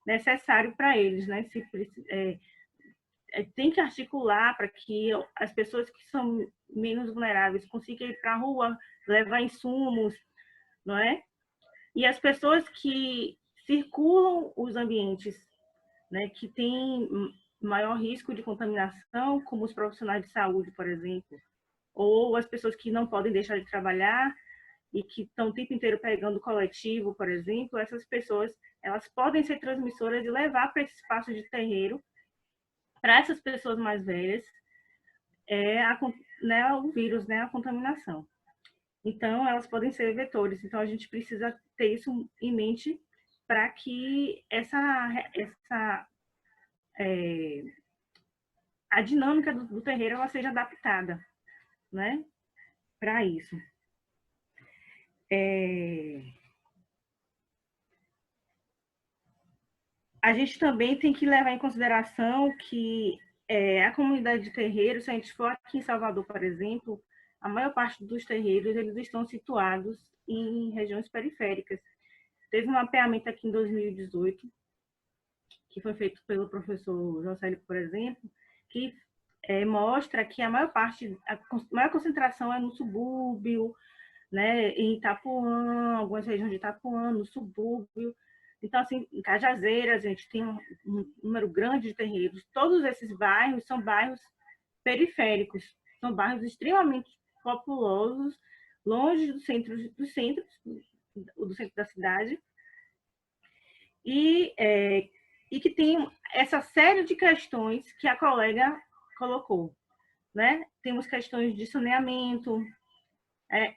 necessário para eles, né? Tem que articular para que as pessoas que são menos vulneráveis consigam ir para a rua, levar insumos, não é? E as pessoas que circulam os ambientes, né, que têm maior risco de contaminação, como os profissionais de saúde, por exemplo, ou as pessoas que não podem deixar de trabalhar e que estão o tempo inteiro pegando coletivo, por exemplo, essas pessoas, elas podem ser transmissoras e levar para esse espaço de terreiro, para essas pessoas mais velhas, o vírus, né, a contaminação. Então, elas podem ser vetores. Então, a gente precisa ter isso em mente para que a dinâmica do terreiro ela seja adaptada, né, para isso. A gente também tem que levar em consideração que a comunidade de terreiros, se a gente for aqui em Salvador, por exemplo, a maior parte dos terreiros eles estão situados em regiões periféricas. Teve um mapeamento aqui em 2018, que foi feito pelo professor Josélio, por exemplo, que mostra que a maior concentração é no subúrbio, né, em Itapuã, algumas regiões de Itapuã, no subúrbio. Então, assim, em Cajazeiras, a gente tem um número grande de terreiros. Todos esses bairros são bairros periféricos, são bairros extremamente populosos, longe do centro da cidade, e que tem essa série de questões que a colega colocou, né? Temos questões de saneamento,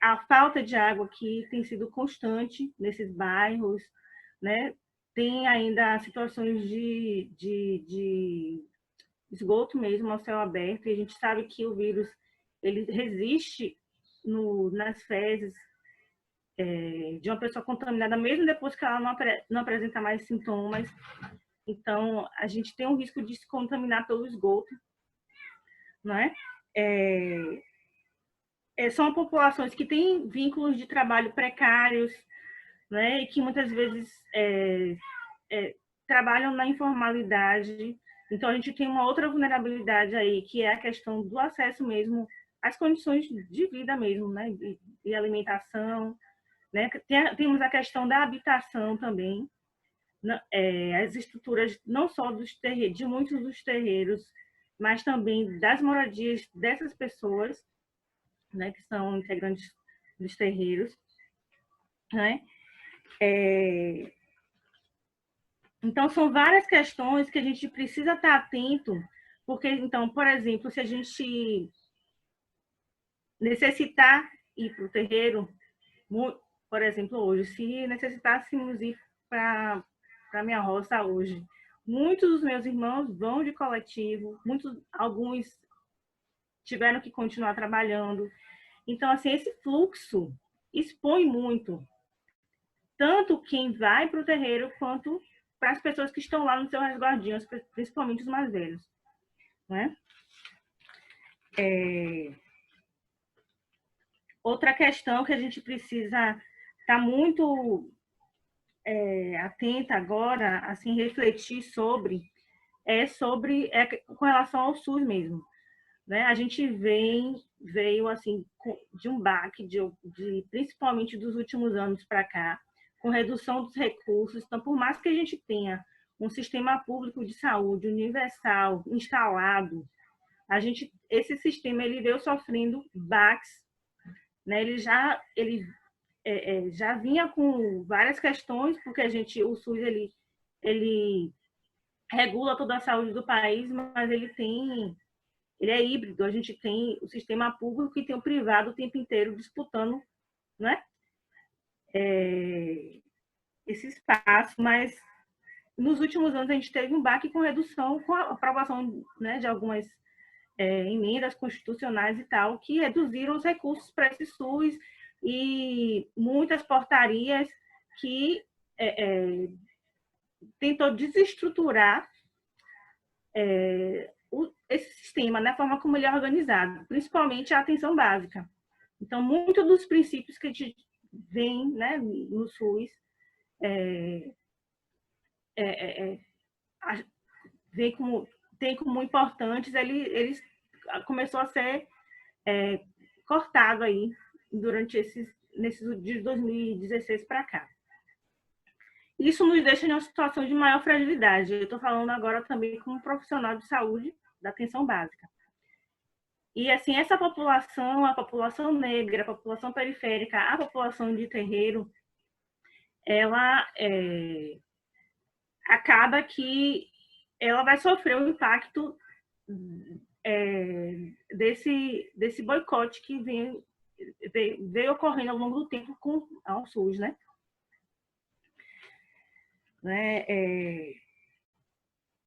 a falta de água que tem sido constante nesses bairros, né? tem ainda situações de esgoto mesmo ao céu aberto, e a gente sabe que o vírus ele resiste nas fezes de uma pessoa contaminada, mesmo depois que ela não apresenta mais sintomas. Então, a gente tem um risco de se contaminar pelo esgoto, não é? São populações que têm vínculos de trabalho precários, né? E que muitas vezes trabalham na informalidade. Então, a gente tem uma outra vulnerabilidade aí, que é a questão do acesso mesmo às condições de vida mesmo, né? De alimentação, né? Temos a questão da habitação também, as estruturas não só de muitos dos terreiros, mas também das moradias dessas pessoas, né? Que são integrantes dos terreiros, né? Então, são várias questões que a gente precisa estar atento, porque, então, por exemplo, se a gente necessitar ir para o terreiro, por exemplo, hoje, se necessitássemos ir para a minha roça hoje, muitos dos meus irmãos vão de coletivo, alguns tiveram que continuar trabalhando. Então, assim, esse fluxo expõe muito, tanto quem vai para o terreiro, quanto para as pessoas que estão lá nos seus resguardinhos, principalmente os mais velhos, né? Outra questão que a gente precisa estar muito atenta agora, assim, refletir sobre com relação ao SUS mesmo, né? A gente veio assim de um baque principalmente dos últimos anos para cá, com redução dos recursos. Então, por mais que a gente tenha um sistema público de saúde universal instalado, esse sistema ele veio sofrendo baques, né? Ele já vinha com várias questões, porque o SUS ele regula toda a saúde do país, mas ele é híbrido. A gente tem o sistema público e tem o privado o tempo inteiro disputando, né? Esse espaço, mas nos últimos anos a gente teve um baque com redução, com a aprovação, né, de algumas emendas constitucionais e tal, que reduziram os recursos para esse SUS, e muitas portarias que tentou desestruturar esse sistema, na forma como ele é organizado, principalmente a atenção básica. Então, muitos dos princípios que a gente vem, né, no SUS tem como importantes, eles começou a ser cortado aí durante nesses de 2016 para cá. Isso nos deixa em uma situação de maior fragilidade. Eu estou falando agora também como profissional de saúde da atenção básica. E, assim, essa população, a população negra, a população periférica, a população de terreiro, ela acaba que ela vai sofrer o impacto desse boicote que veio ocorrendo ao longo do tempo ao SUS, né?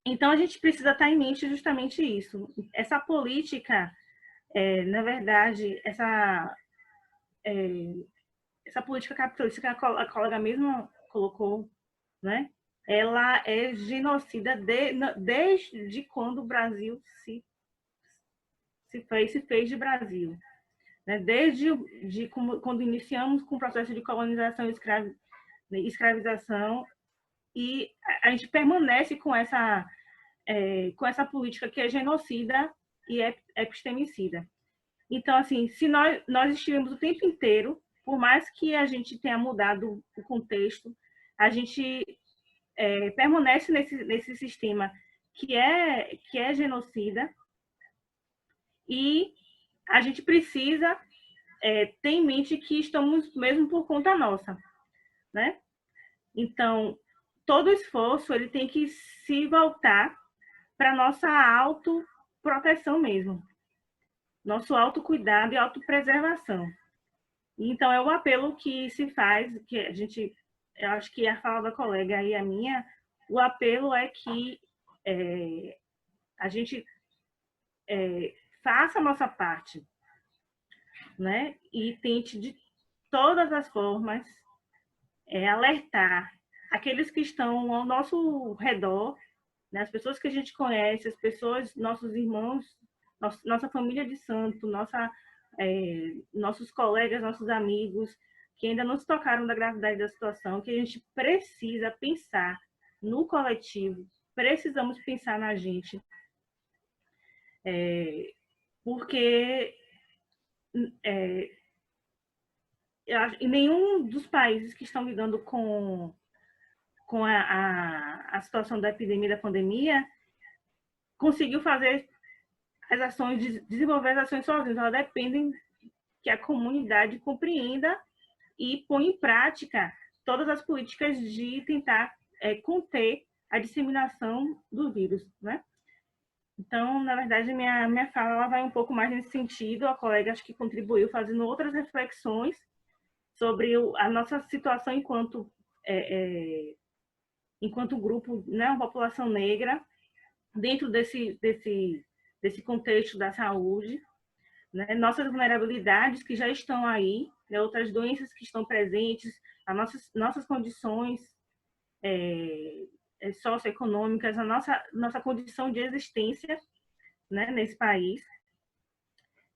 Então, a gente precisa estar em mente justamente isso. Essa política, na verdade, essa política capitalista que a colega mesmo colocou, né? Ela é genocida desde quando o Brasil se fez de Brasil, né? Desde quando iniciamos com o processo de colonização e escravização, e a gente permanece com essa política que é genocida e epistemicida. Então, assim, se nós estivemos o tempo inteiro, por mais que a gente tenha mudado o contexto, a gente permanece nesse sistema que é genocida, e a gente precisa ter em mente que estamos mesmo por conta nossa, né? Então, todo esforço ele tem que se voltar para nossa autoproteção mesmo, nosso autocuidado e autopreservação. Então, é o apelo que se faz, que a gente eu acho que a fala da colega e a minha, o apelo é que a gente faça a nossa parte, né? E tente de todas as formas alertar aqueles que estão ao nosso redor, né? As pessoas que a gente conhece, as pessoas, nossos irmãos, nossa família de santo, nossos colegas, nossos amigos, que ainda não se tocaram da gravidade da situação, que a gente precisa pensar no coletivo, precisamos pensar na gente, porque em nenhum dos países que estão lidando com a situação da epidemia, da pandemia, conseguiu fazer as ações, desenvolver as ações sozinhos. Elas dependem que a comunidade compreenda e põe em prática todas as políticas de tentar conter a disseminação do vírus, né? Então, na verdade, minha fala ela vai um pouco mais nesse sentido. A colega acho que contribuiu fazendo outras reflexões sobre a nossa situação enquanto grupo, né, uma população negra, dentro desse contexto da saúde, né, nossas vulnerabilidades que já estão aí, né, outras doenças que estão presentes, as nossas condições socioeconômicas, a nossa condição de existência, né, nesse país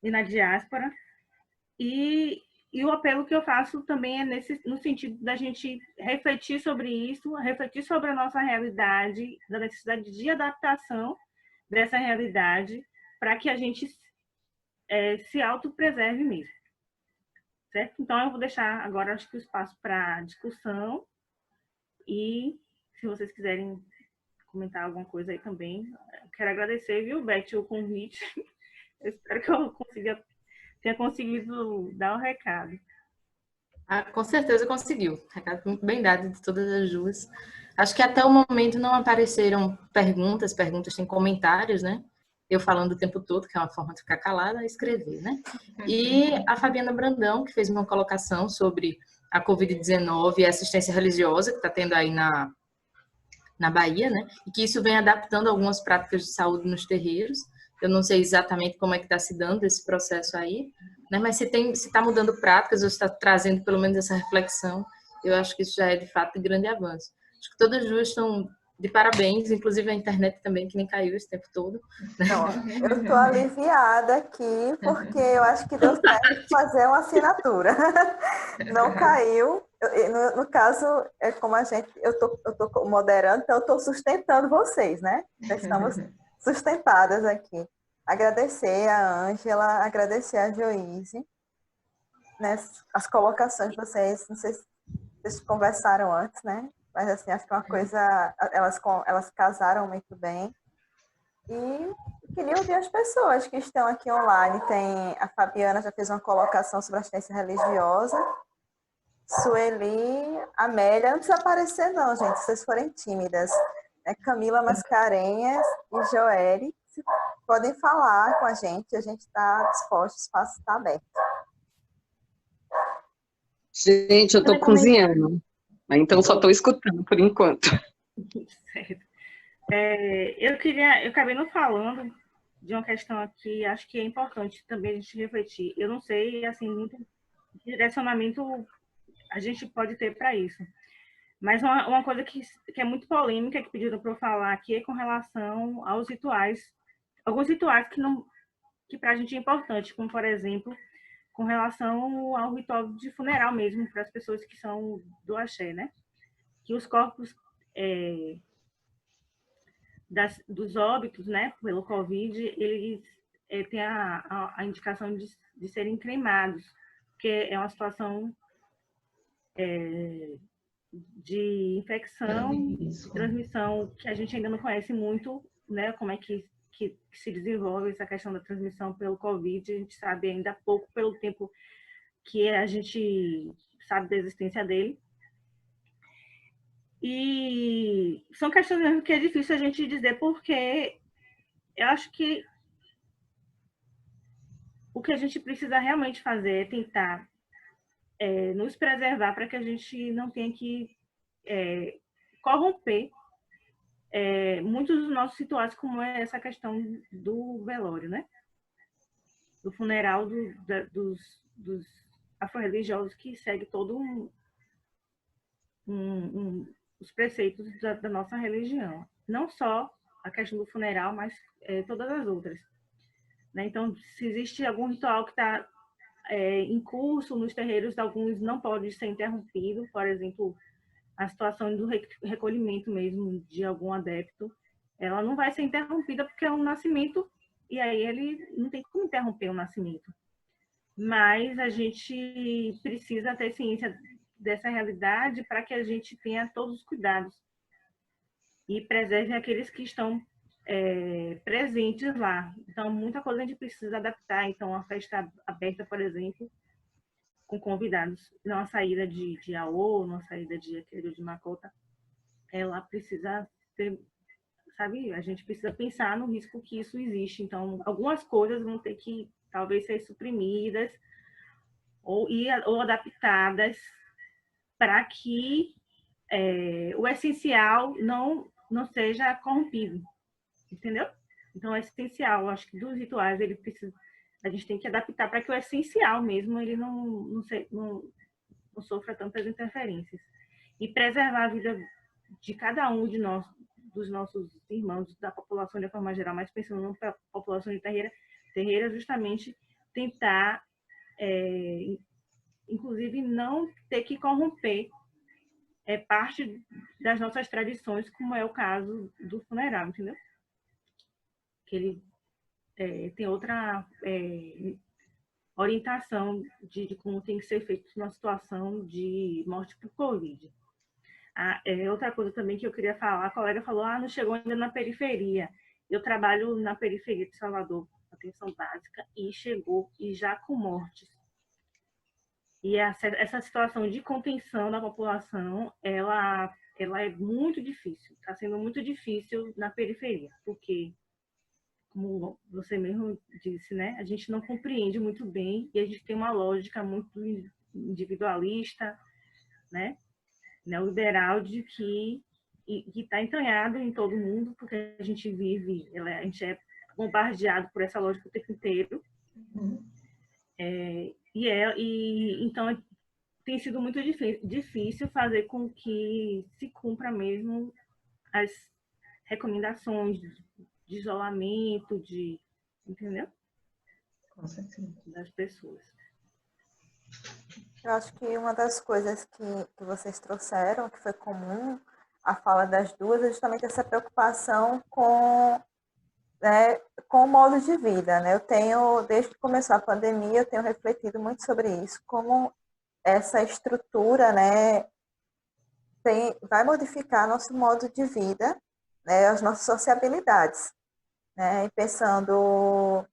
e na diáspora. E o apelo que eu faço também é no sentido da gente refletir sobre isso, refletir sobre a nossa realidade, da necessidade de adaptação dessa realidade, para que a gente se autopreserve mesmo. Certo? Então, eu vou deixar agora, acho que o espaço para discussão. E se vocês quiserem comentar alguma coisa aí também, quero agradecer, viu, Beth, o convite. Eu espero que eu tenha conseguido dar o recado. Com certeza conseguiu. Recado muito bem dado de todas as duas. Acho que até o momento não apareceram perguntas têm comentários, né? Eu falando o tempo todo, que é uma forma de ficar calada, é escrever, né? E a Fabiana Brandão, que fez uma colocação sobre a Covid-19 e a assistência religiosa que está tendo aí na Bahia, né? E que isso vem adaptando algumas práticas de saúde nos terreiros. Eu não sei exatamente como é que está se dando esse processo aí, né? Mas se está mudando práticas ou está trazendo pelo menos essa reflexão, eu acho que isso já é de fato de grande avanço. Acho que todas as duas estão de parabéns, inclusive a internet também, que nem caiu esse tempo todo. Não, eu estou aliviada aqui, porque eu acho que deu certo fazer uma assinatura. Não caiu. No caso, é como eu tô moderando, então eu estou sustentando vocês, né? Já estamos sustentadas aqui. Agradecer a Ângela, agradecer a Joíse, né? As colocações de vocês, não sei se vocês conversaram antes, né? Mas assim, acho que é uma coisa, elas casaram muito bem. E queria ouvir as pessoas que estão aqui online. Tem a Fabiana já fez uma colocação sobre assistência religiosa. Sueli, Amélia, não precisa aparecer não, gente, se vocês forem tímidas. Camila Mascarenhas e Joelle, podem falar com a gente está disposto, o espaço está aberto. Gente, eu estou cozinhando, então só estou escutando por enquanto. Certo. Eu acabei não falando de uma questão aqui, acho que é importante também a gente refletir. Eu não sei, assim, muito direcionamento a gente pode ter para isso. Mas uma coisa que é muito polêmica, que pediram para eu falar aqui, é com relação aos rituais. Alguns rituais que para a gente é importante, como, por exemplo, com relação ao ritual de funeral mesmo, para as pessoas que são do axé, né? Que os corpos dos óbitos, né, pelo Covid, eles têm a indicação de serem cremados, porque é uma situação de infecção, transmissão, que a gente ainda não conhece muito, né, como é que se desenvolve essa questão da transmissão pelo Covid. A gente sabe ainda pouco pelo tempo que a gente sabe da existência dele. E são questões mesmo que é difícil a gente dizer, porque eu acho que o que a gente precisa realmente fazer é tentar nos preservar para que a gente não tenha que corromper muitos dos nossos rituais, como é essa questão do velório, né? Do funeral dos afro-religiosos, que segue todo os preceitos da nossa religião. Não só a questão do funeral, mas todas as outras. Né? Então, se existe algum ritual que está em curso nos terreiros, alguns não pode ser interrompido, por exemplo, a situação do recolhimento mesmo de algum adepto, ela não vai ser interrompida porque é um nascimento, e aí ele não tem como interromper o nascimento. Mas a gente precisa ter ciência dessa realidade para que a gente tenha todos os cuidados e preserve aqueles que estão presentes lá. Então, muita coisa a gente precisa adaptar. Então, a festa aberta, por exemplo, com convidados, numa saída de Aô, numa saída de Macota, ela precisa ter, sabe, a gente precisa pensar no risco que isso existe. Então, algumas coisas vão ter que, talvez, ser suprimidas ou adaptadas para que o essencial não seja corrompido, entendeu? Então, é essencial, acho que dos rituais, a gente tem que adaptar para que o essencial mesmo, ele não sofra tantas interferências. E preservar a vida de cada um de nós, dos nossos irmãos, da população de forma geral, mas pensando na população de terreira, justamente tentar, inclusive, não ter que corromper parte das nossas tradições, como é o caso do funeral, entendeu? Que ele tem outra orientação de como tem que ser feito numa situação de morte por Covid. Outra coisa também que eu queria falar, a colega falou, não chegou ainda na periferia. Eu trabalho na periferia de Salvador, atenção básica, e chegou, e já com mortes. E essa situação de contenção da população, ela é muito difícil, está sendo muito difícil na periferia, porque, como você mesmo disse, né, a gente não compreende muito bem e a gente tem uma lógica muito individualista, né, neoliberal, de que está entranhado em todo mundo, porque a gente vive, a gente é bombardeado por essa lógica o tempo inteiro. Então, tem sido muito difícil fazer com que se cumpra mesmo as recomendações de isolamento, entendeu? Com certeza. Das pessoas. Eu acho que uma das coisas que vocês trouxeram, que foi comum, a fala das duas, é justamente essa preocupação com o modo de vida, né? Eu tenho, desde que começou a pandemia, eu tenho refletido muito sobre isso, como essa estrutura, né, vai modificar nosso modo de vida, né, as nossas sociabilidades, né? E pensando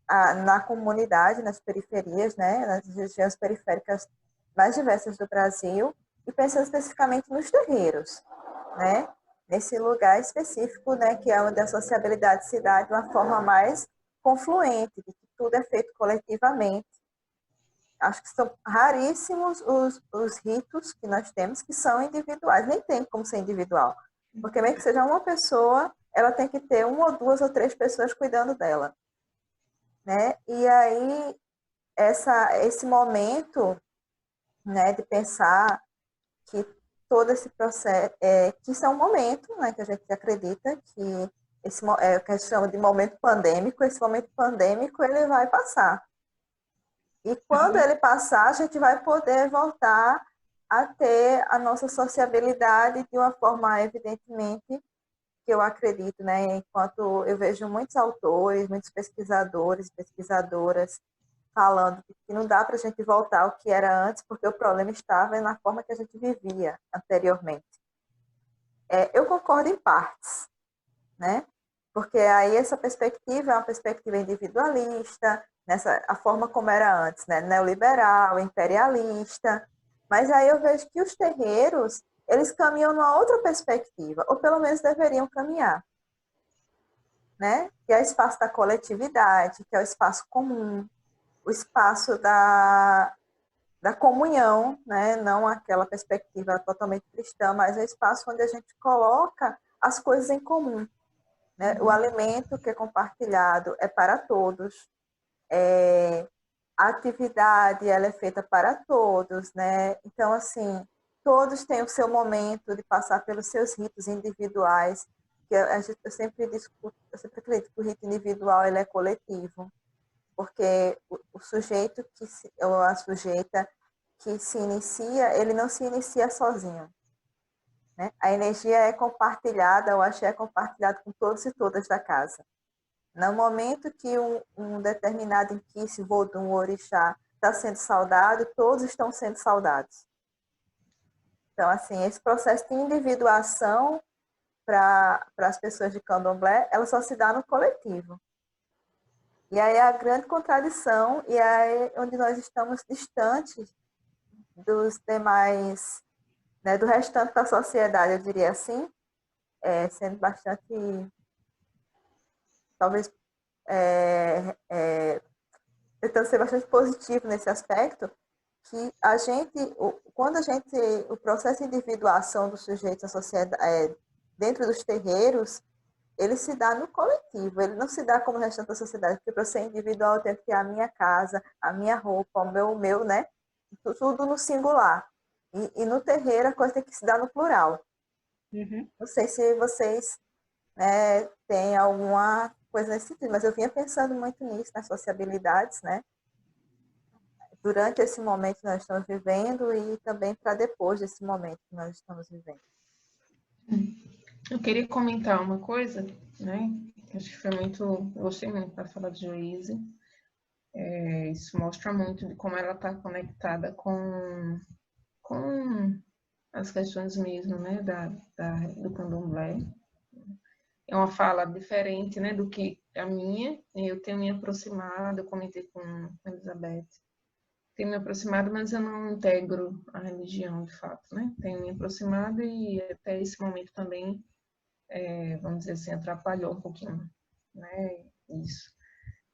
na comunidade, nas periferias, né, nas regiões periféricas mais diversas do Brasil, e pensando especificamente nos terreiros, né, nesse lugar específico, né, que é onde a sociabilidade se dá de uma forma mais confluente, de que tudo é feito coletivamente. Acho que são raríssimos os ritos que nós temos que são individuais, nem tem como ser individual, porque mesmo que seja uma pessoa, ela tem que ter uma ou duas ou três pessoas cuidando dela. Né? E aí, esse momento, né, de pensar que todo esse processo, que isso é um momento, né, que a gente acredita que que a gente chama de momento pandêmico, esse momento pandêmico ele vai passar. E quando ele passar, a gente vai poder voltar a ter a nossa sociabilidade de uma forma, evidentemente, que eu acredito, né, enquanto eu vejo muitos autores, muitos pesquisadores, pesquisadoras falando que não dá para a gente voltar ao que era antes, porque o problema estava na forma que a gente vivia anteriormente. Eu concordo em partes, né? Porque aí essa perspectiva é uma perspectiva individualista, a forma como era antes, né? Neoliberal, imperialista, mas aí eu vejo que os terreiros eles caminham numa outra perspectiva, ou pelo menos deveriam caminhar, né? Que é o espaço da coletividade, que é o espaço comum, o espaço da da comunhão, né? Não aquela perspectiva totalmente cristã, mas é um espaço onde a gente coloca as coisas em comum, né? O alimento que é compartilhado é para todos, a atividade ela é feita para todos, né? Então, assim, todos têm o seu momento de passar pelos seus ritos individuais, que eu sempre discuto, eu sempre acredito que o rito individual ele é coletivo, porque o sujeito ou a sujeita que se inicia, ele não se inicia sozinho, né? A energia é compartilhada, o axé é compartilhado com todos e todas da casa. No momento que um determinado inquice, vodum, orixá, está sendo saudado, todos estão sendo saudados. Então, assim, esse processo de individuação para as pessoas de candomblé, ela só se dá no coletivo. E aí a grande contradição, e aí onde nós estamos distantes dos demais, né, do restante da sociedade, eu diria assim, sendo bastante, talvez, tentando ser bastante positivo nesse aspecto, que a gente, quando o processo de individuação dos sujeitos à sociedade, dentro dos terreiros, ele se dá no coletivo, ele não se dá como o restante da sociedade, porque para ser individual eu tenho que ter a minha casa, a minha roupa, o meu, né? Tudo no singular. E no terreiro a coisa tem que se dar no plural. Uhum. Não sei se vocês, né, têm alguma coisa nesse sentido, mas eu vinha pensando muito nisso, nas sociabilidades, né? Durante esse momento que nós estamos vivendo e também para depois desse momento que nós estamos vivendo. Eu queria comentar uma coisa, né? Acho que foi muito, eu gostei muito da fala de Joyce. Isso mostra muito de como ela está conectada com as questões mesmo, né? Do candomblé. É uma fala diferente, né? Do que a minha. Eu tenho me aproximado, eu comentei com a Elizabeth. Tenho me aproximado, mas eu não integro a religião, de fato, né? Tenho me aproximado e até esse momento também, vamos dizer assim, atrapalhou um pouquinho, né? Isso.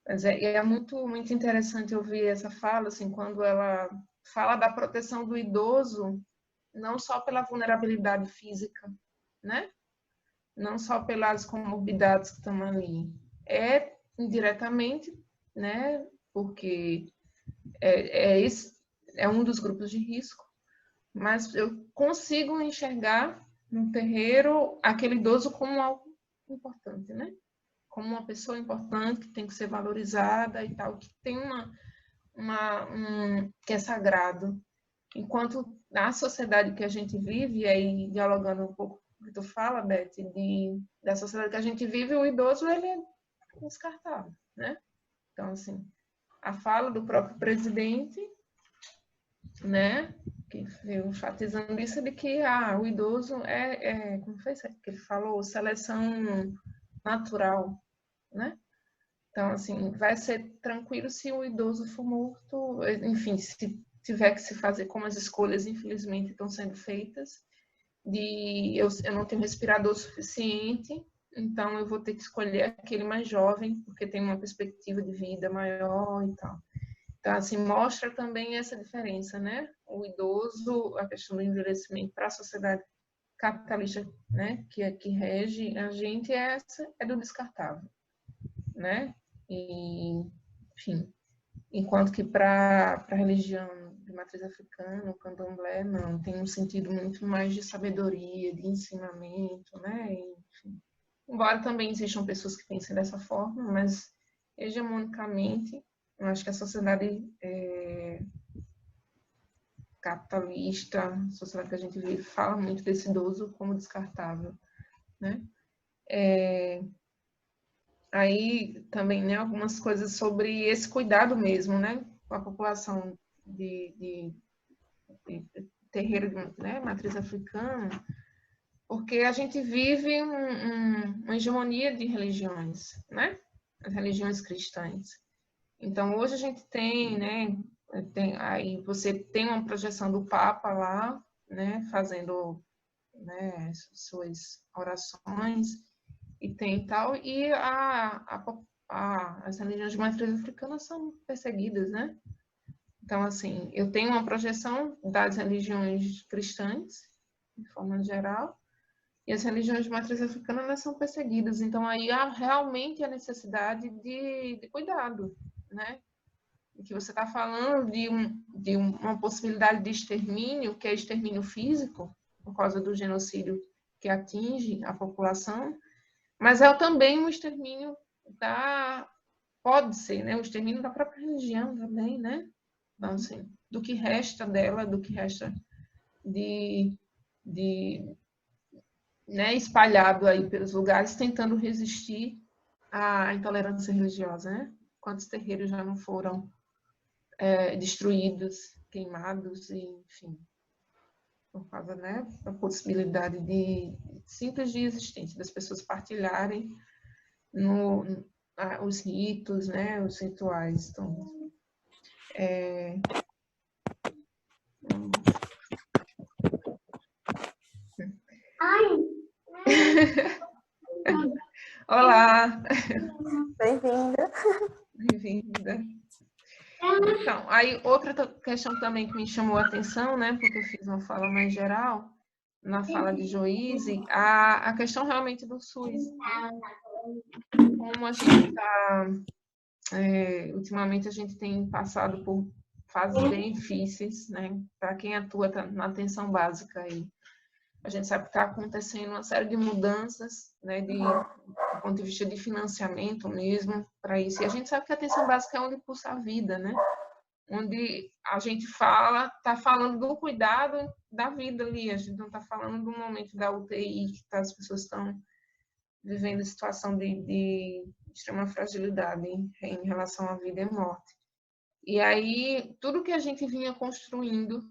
Mas é muito, muito interessante ouvir essa fala, assim, quando ela fala da proteção do idoso, não só pela vulnerabilidade física, né? Não só pelas comorbidades que estão ali. Indiretamente, né? Porque é um dos grupos de risco, mas eu consigo enxergar no terreiro aquele idoso como algo importante, né? Como uma pessoa importante que tem que ser valorizada e tal, que tem que é sagrado. Enquanto na sociedade que a gente vive, e aí dialogando um pouco com o que tu fala, Beth, da sociedade que a gente vive, o idoso ele é descartável, né? Então, assim, a fala do próprio presidente, né, que veio enfatizando isso de que o idoso como foi isso que ele falou, seleção natural, né? Então, assim, vai ser tranquilo se o idoso for morto, enfim, se tiver que se fazer como as escolhas, infelizmente, estão sendo feitas, eu não tenho respirador suficiente, então eu vou ter que escolher aquele mais jovem, porque tem uma perspectiva de vida maior e tal. Então, assim, mostra também essa diferença, né? O idoso, a questão do envelhecimento para a sociedade capitalista, né, que rege a gente é do descartável, né? E, enfim, enquanto que para a religião de matriz africana, o candomblé, não, tem um sentido muito mais de sabedoria, de ensinamento, né? Enfim. Embora também existam pessoas que pensem dessa forma, mas hegemonicamente, eu acho que a sociedade capitalista, a sociedade que a gente vive, fala muito desse idoso como descartável, né? Aí também, né, algumas coisas sobre esse cuidado mesmo, né, com a população de terreiro, né, matriz africana, porque a gente vive uma hegemonia de religiões, né, as religiões cristãs. Então, hoje a gente tem, né, aí você tem uma projeção do Papa lá, né, fazendo, né, suas orações, e tem tal, e as religiões de matriz africana são perseguidas, né? Então, assim, eu tenho uma projeção das religiões cristãs, de forma geral, e as religiões de matriz africana, elas são perseguidas. Então, aí há realmente a necessidade de cuidado, né? Que você está falando de uma possibilidade de extermínio, que é extermínio físico, por causa do genocídio que atinge a população, mas é também um extermínio pode ser, né? O extermínio da própria religião também, né? Então, assim, do que resta dela, do que resta de né, espalhado aí pelos lugares, tentando resistir à intolerância religiosa, né? Quantos terreiros já não foram destruídos, queimados, e, enfim, por causa, né, da possibilidade simples de existência, das pessoas partilharem os ritos, né, os rituais. Então, Olá! Bem-vinda. Bem-vinda. Então, aí outra questão também que me chamou a atenção, né, porque eu fiz uma fala mais geral, na fala de Joyce, a questão realmente do SUS. Como a gente está, ultimamente a gente tem passado por fases bem difíceis, né, para quem atua na atenção básica aí. A gente sabe que está acontecendo uma série de mudanças, né, do ponto de vista de financiamento mesmo, para isso. E a gente sabe que a atenção básica é onde pulsa a vida, né? Onde a gente está falando do cuidado da vida ali, a gente não está falando do momento da UTI, que as pessoas estão vivendo situação de extrema fragilidade em relação à vida e morte. E aí, tudo que a gente vinha construindo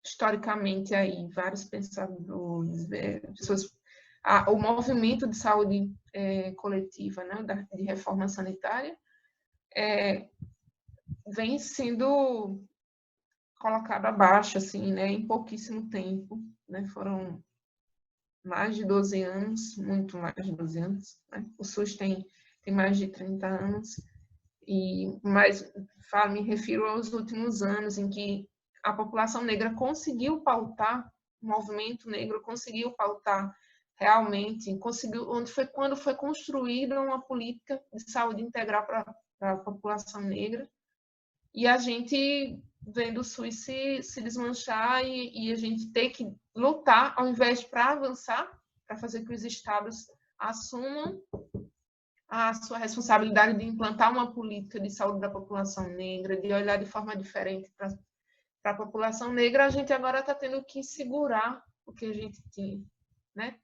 historicamente aí, vários pensadores, pessoas, o movimento de saúde coletiva, né, de reforma sanitária, vem sendo colocado abaixo, assim, né, em pouquíssimo tempo, né, foram mais de 12 anos, muito mais de 12 anos, né? O SUS tem mais de 30 anos, mas me refiro aos últimos anos em que a população negra conseguiu pautar, o movimento negro conseguiu pautar realmente, quando foi construída uma política de saúde integral para a população negra, e a gente vendo o SUS se desmanchar e a gente ter que lutar, ao invés de para avançar, para fazer que os estados assumam a sua responsabilidade de implantar uma política de saúde da população negra, de olhar de forma diferente para a população negra, a gente agora está tendo que segurar o que a gente tinha, né?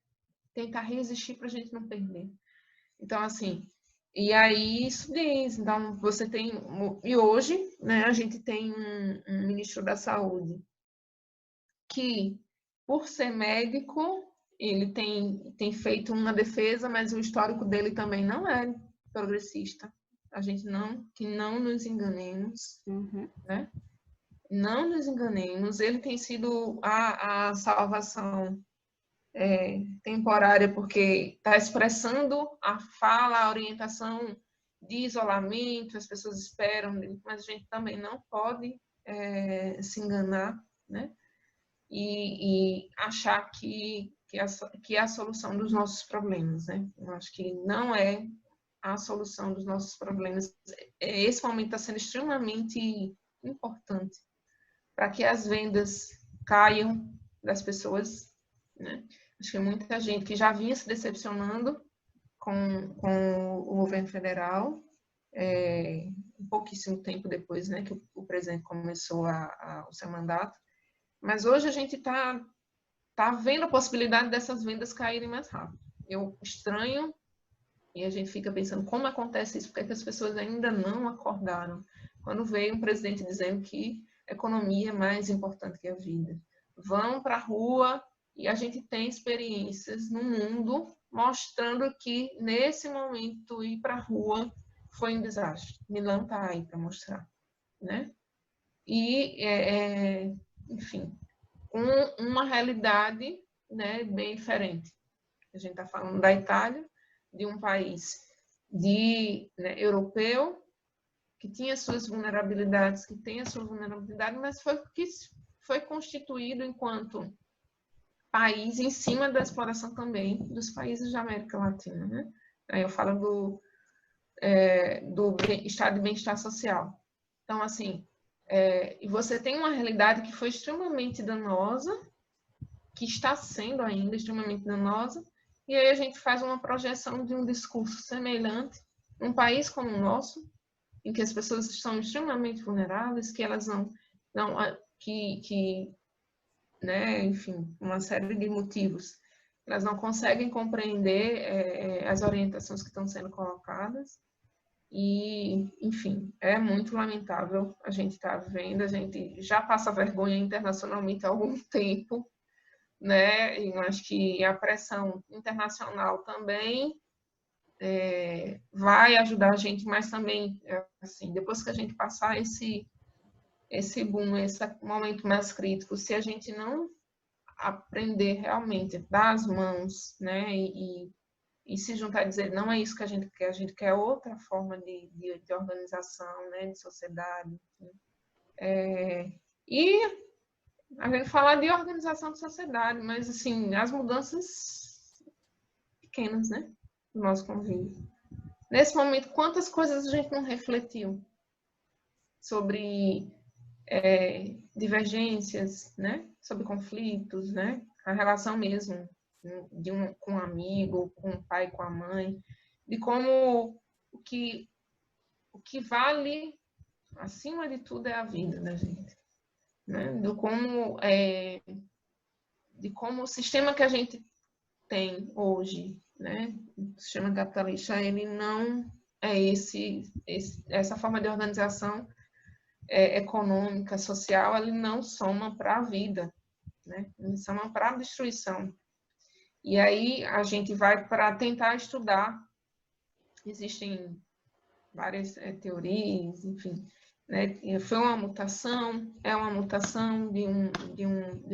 Tentar resistir para a gente não perder. Então, assim, e aí isso diz, então você tem, e hoje, né, a gente tem um ministro da Saúde que, por ser médico, ele tem feito uma defesa, mas o histórico dele também não é progressista. A gente que não nos enganemos, né? Não nos enganemos, ele tem sido a salvação temporária, porque está expressando a fala, a orientação de isolamento, as pessoas esperam, mas a gente também não pode se enganar, né? E achar que é a solução dos nossos problemas, né? Eu acho que não é a solução dos nossos problemas. Esse momento está sendo extremamente importante para que as vendas caiam das pessoas, né? Acho que muita gente que já vinha se decepcionando com o governo federal, um pouquíssimo tempo depois, né, que o presidente começou o seu mandato, mas hoje a gente está vendo a possibilidade dessas vendas caírem mais rápido. Eu estranho, e a gente fica pensando como acontece isso, porque as pessoas ainda não acordaram. Quando veio um presidente dizendo que a economia é mais importante que a vida. Vão para a rua e a gente tem experiências no mundo mostrando que, nesse momento, ir para a rua foi um desastre. Milão está aí para mostrar, né? E, enfim, uma realidade, né, bem diferente. A gente está falando da Itália, de um país europeu, que tinha suas vulnerabilidades, que tem a sua vulnerabilidade, mas foi constituído enquanto país em cima da exploração também dos países da América Latina, né? Aí eu falo do estado de bem-estar social. Então, assim, e você tem uma realidade que foi extremamente danosa, que está sendo ainda extremamente danosa, e aí a gente faz uma projeção de um discurso semelhante num país como o nosso, em que as pessoas estão extremamente vulneráveis, que elas né, enfim, uma série de motivos, elas não conseguem compreender as orientações que estão sendo colocadas, e, enfim, é muito lamentável a gente estar vivendo, a gente já passa vergonha internacionalmente há algum tempo, né? E eu acho que a pressão internacional também vai ajudar a gente, mas também, assim, depois que a gente passar esse boom, esse momento mais crítico, se a gente não aprender realmente, dar as mãos, né, e se juntar e dizer, não é isso que a gente quer outra forma de organização, né, de sociedade. E a gente fala de organização de sociedade, mas, assim, as mudanças pequenas, né, do nosso convívio. Nesse momento, quantas coisas a gente não refletiu sobre divergências, né, sobre conflitos, né, a relação mesmo com um amigo, com o pai, com a mãe, de como o que vale acima de tudo é a vida da gente, né, de como o sistema que a gente tem hoje, né, o sistema capitalista, ele não é essa forma de organização econômica, social, ele não soma para a vida, né? Ele soma para a destruição. E aí a gente vai para tentar estudar. Existem várias teorias, enfim, né? Foi uma mutação, é uma mutação de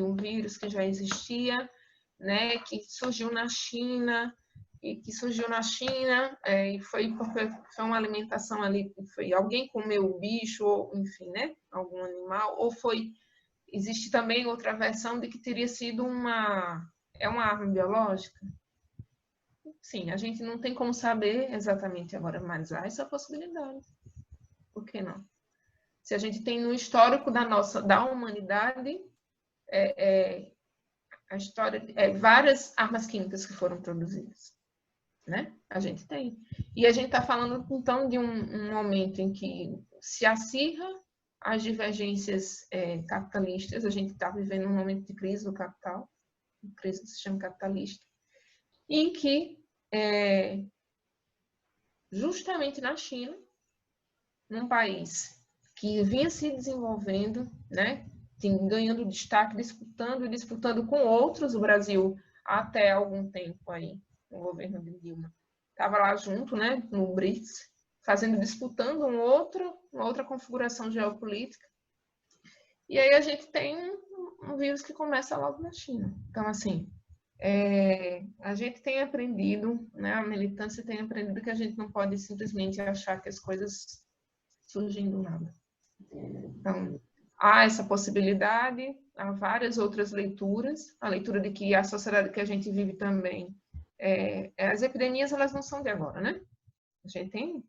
um vírus que já existia, né? Que surgiu na China, e foi porque foi uma alimentação ali, foi alguém comeu o bicho, ou enfim, né, algum animal, ou existe também outra versão de que teria sido uma arma biológica. Sim, a gente não tem como saber exatamente agora, mas há essa possibilidade. Por que não? Se a gente tem no histórico da humanidade, a história várias armas químicas que foram produzidas. Né? A gente tem. E a gente está falando, então, de um momento em que se acirra as divergências capitalistas, a gente está vivendo um momento de crise do capital, crise do sistema capitalista, em que, justamente na China, num país que vinha se desenvolvendo, né, ganhando destaque, disputando com outros, o Brasil, até algum tempo aí, no governo de Dilma, estava lá junto, né, no BRICS, disputando uma outra configuração geopolítica. E aí a gente tem um vírus que começa logo na China. Então, assim, a gente tem aprendido, né, a militância tem aprendido que a gente não pode simplesmente achar que as coisas surgem do nada. Então, há essa possibilidade, há várias outras leituras, a leitura de que a sociedade que a gente vive também, as epidemias, elas não são de agora, né? A gente tem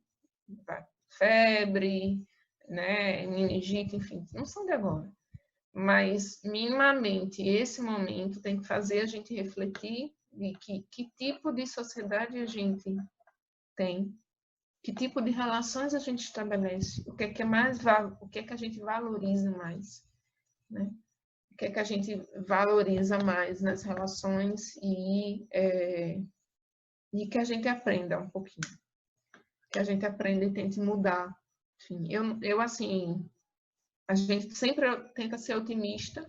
febre, né, meningite, enfim, não são de agora. Mas, minimamente, esse momento tem que fazer a gente refletir de que tipo de sociedade a gente tem, que tipo de relações a gente estabelece, o que é que a gente valoriza mais, né? O que é que a gente valoriza mais nas relações e que a gente aprenda um pouquinho, que a gente aprenda e tente mudar. Enfim, eu assim, a gente sempre tenta ser otimista,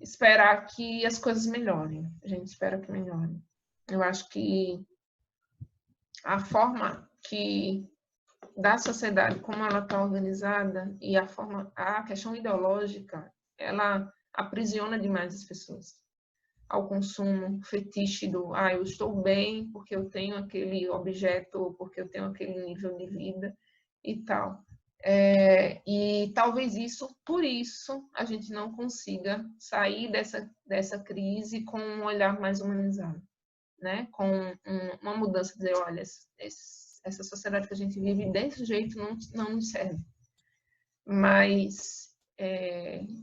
esperar que as coisas melhorem. A gente espera que melhorem. Eu acho que a forma da sociedade, como ela está organizada, e a questão ideológica, ela aprisiona demais as pessoas ao consumo fetiche eu estou bem porque eu tenho aquele objeto, ou porque eu tenho aquele nível de vida e tal. E talvez por isso, a gente não consiga sair dessa crise com um olhar mais humanizado, né? Com uma mudança, dizer, olha, essa sociedade que a gente vive desse jeito não nos serve. Mas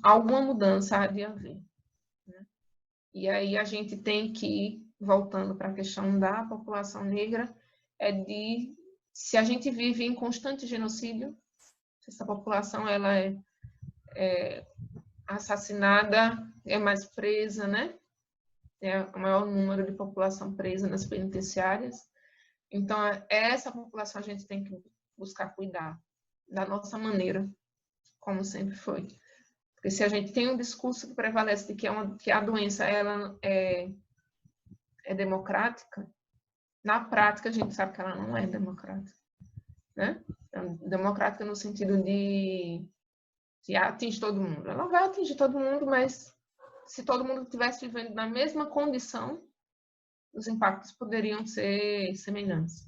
alguma mudança há de haver, né? E aí a gente tem que ir, voltando para a questão da população negra, se a gente vive em constante genocídio, se essa população ela é assassinada, é mais presa, né? É o maior número de população presa nas penitenciárias. Então, essa população a gente tem que buscar cuidar da nossa maneira, como sempre foi. Porque se a gente tem um discurso que prevalece de que a doença ela é democrática, na prática a gente sabe que ela não é democrática, né? Democrática no sentido de atingir todo mundo. Ela vai atingir todo mundo, mas se todo mundo estivesse vivendo na mesma condição, os impactos poderiam ser semelhantes.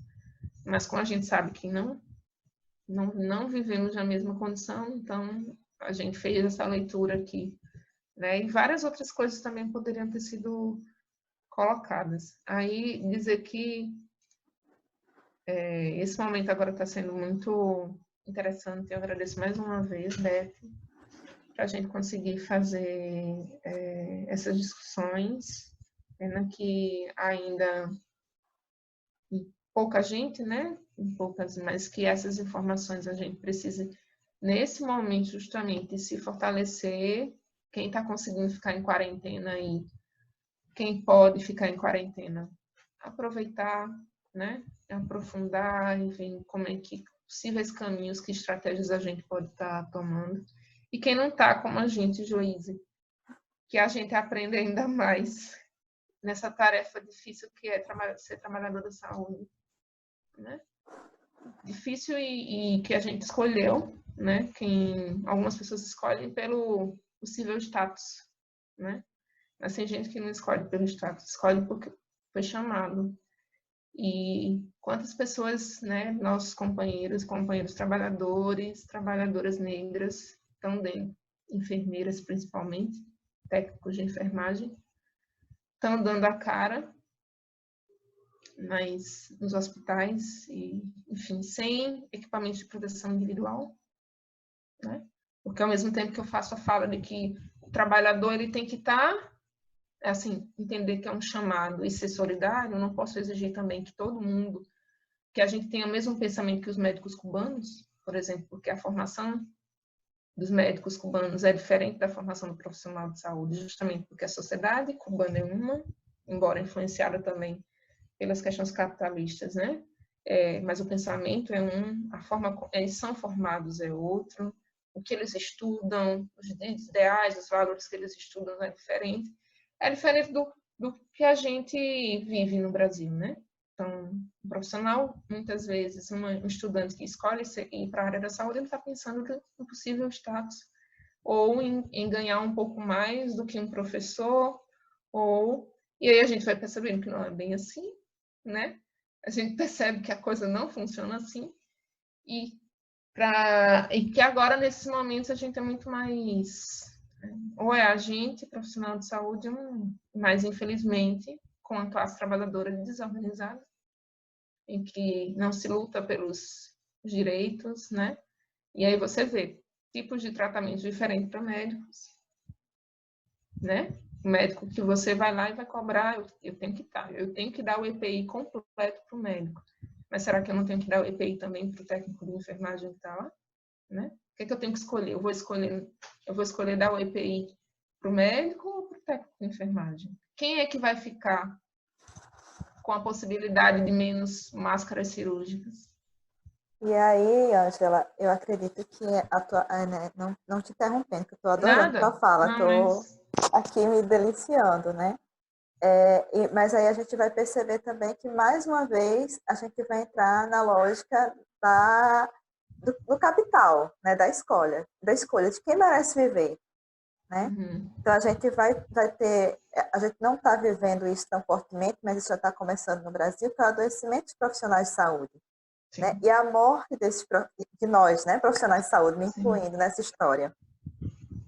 Mas como a gente sabe que não vivemos na mesma condição, então a gente fez essa leitura aqui, né? E várias outras coisas também poderiam ter sido colocadas. Aí dizer que esse momento agora está sendo muito interessante. Eu agradeço mais uma vez, Beth, para a gente conseguir fazer essas discussões, pena que ainda pouca gente, né? Poucas, mas que essas informações a gente precisa, nesse momento, justamente, se fortalecer. Quem está conseguindo ficar em quarentena e quem pode ficar em quarentena, aproveitar, né? Aprofundar e ver como é que possíveis caminhos, que estratégias a gente pode estar tomando. E quem não está, como a gente, Joíse, que a gente aprende ainda mais nessa tarefa difícil que é ser trabalhador da saúde, né? Difícil e que a gente escolheu, né? Algumas pessoas escolhem pelo possível status, né? Mas tem gente que não escolhe pelo status, escolhe porque foi chamado. E quantas pessoas, né, nossos companheiros trabalhadores, trabalhadoras negras estão dentro, enfermeiras principalmente, técnicos de enfermagem, estão dando a cara nos hospitais, e, enfim, sem equipamento de proteção individual, né? Porque ao mesmo tempo que eu faço a fala de que o trabalhador ele tem que estar, assim, entender que é um chamado e ser solidário, eu não posso exigir também que todo mundo, que a gente tenha o mesmo pensamento que os médicos cubanos, por exemplo, porque a formação dos médicos cubanos é diferente da formação do profissional de saúde, justamente porque a sociedade cubana é uma, embora influenciada também pelas questões capitalistas, né? Mas o pensamento é a forma como eles são formados é outro, o que eles estudam, os ideais, os valores que eles estudam é diferente do que a gente vive no Brasil, né? Então, um profissional, muitas vezes, um estudante que escolhe ir para a área da saúde, ele está pensando no possível status, ou em ganhar um pouco mais do que um professor, e aí a gente vai percebendo que não é bem assim, né? A gente percebe que a coisa não funciona assim, e que agora, nesses momentos, a gente é muito mais... Ou é a gente, profissional de saúde, mas, infelizmente, com a classe trabalhadora desorganizada, em que não se luta pelos direitos, né? E aí você vê tipos de tratamento diferentes para médicos, né? O médico que você vai lá e vai cobrar, eu tenho que dar o EPI completo para o médico. Mas será que eu não tenho que dar o EPI também para o técnico de enfermagem que está lá? Né? O que é que eu tenho que escolher? Eu vou escolher dar o EPI para o médico ou para o técnico de enfermagem? Quem é que vai ficar com a possibilidade de menos máscaras cirúrgicas? E aí, Ângela, eu acredito que né, não te interrompendo, que eu estou adorando a tua fala, estou aqui me deliciando, né? Mas aí a gente vai perceber também que, mais uma vez, a gente vai entrar na lógica do capital, né? Da escolha de quem merece viver, né? Uhum. Então a gente vai ter, a gente não está vivendo isso tão fortemente, mas isso já está começando no Brasil, que é o adoecimento de profissionais de saúde. né? E a morte de nós, né, profissionais de saúde, me Sim. incluindo nessa história.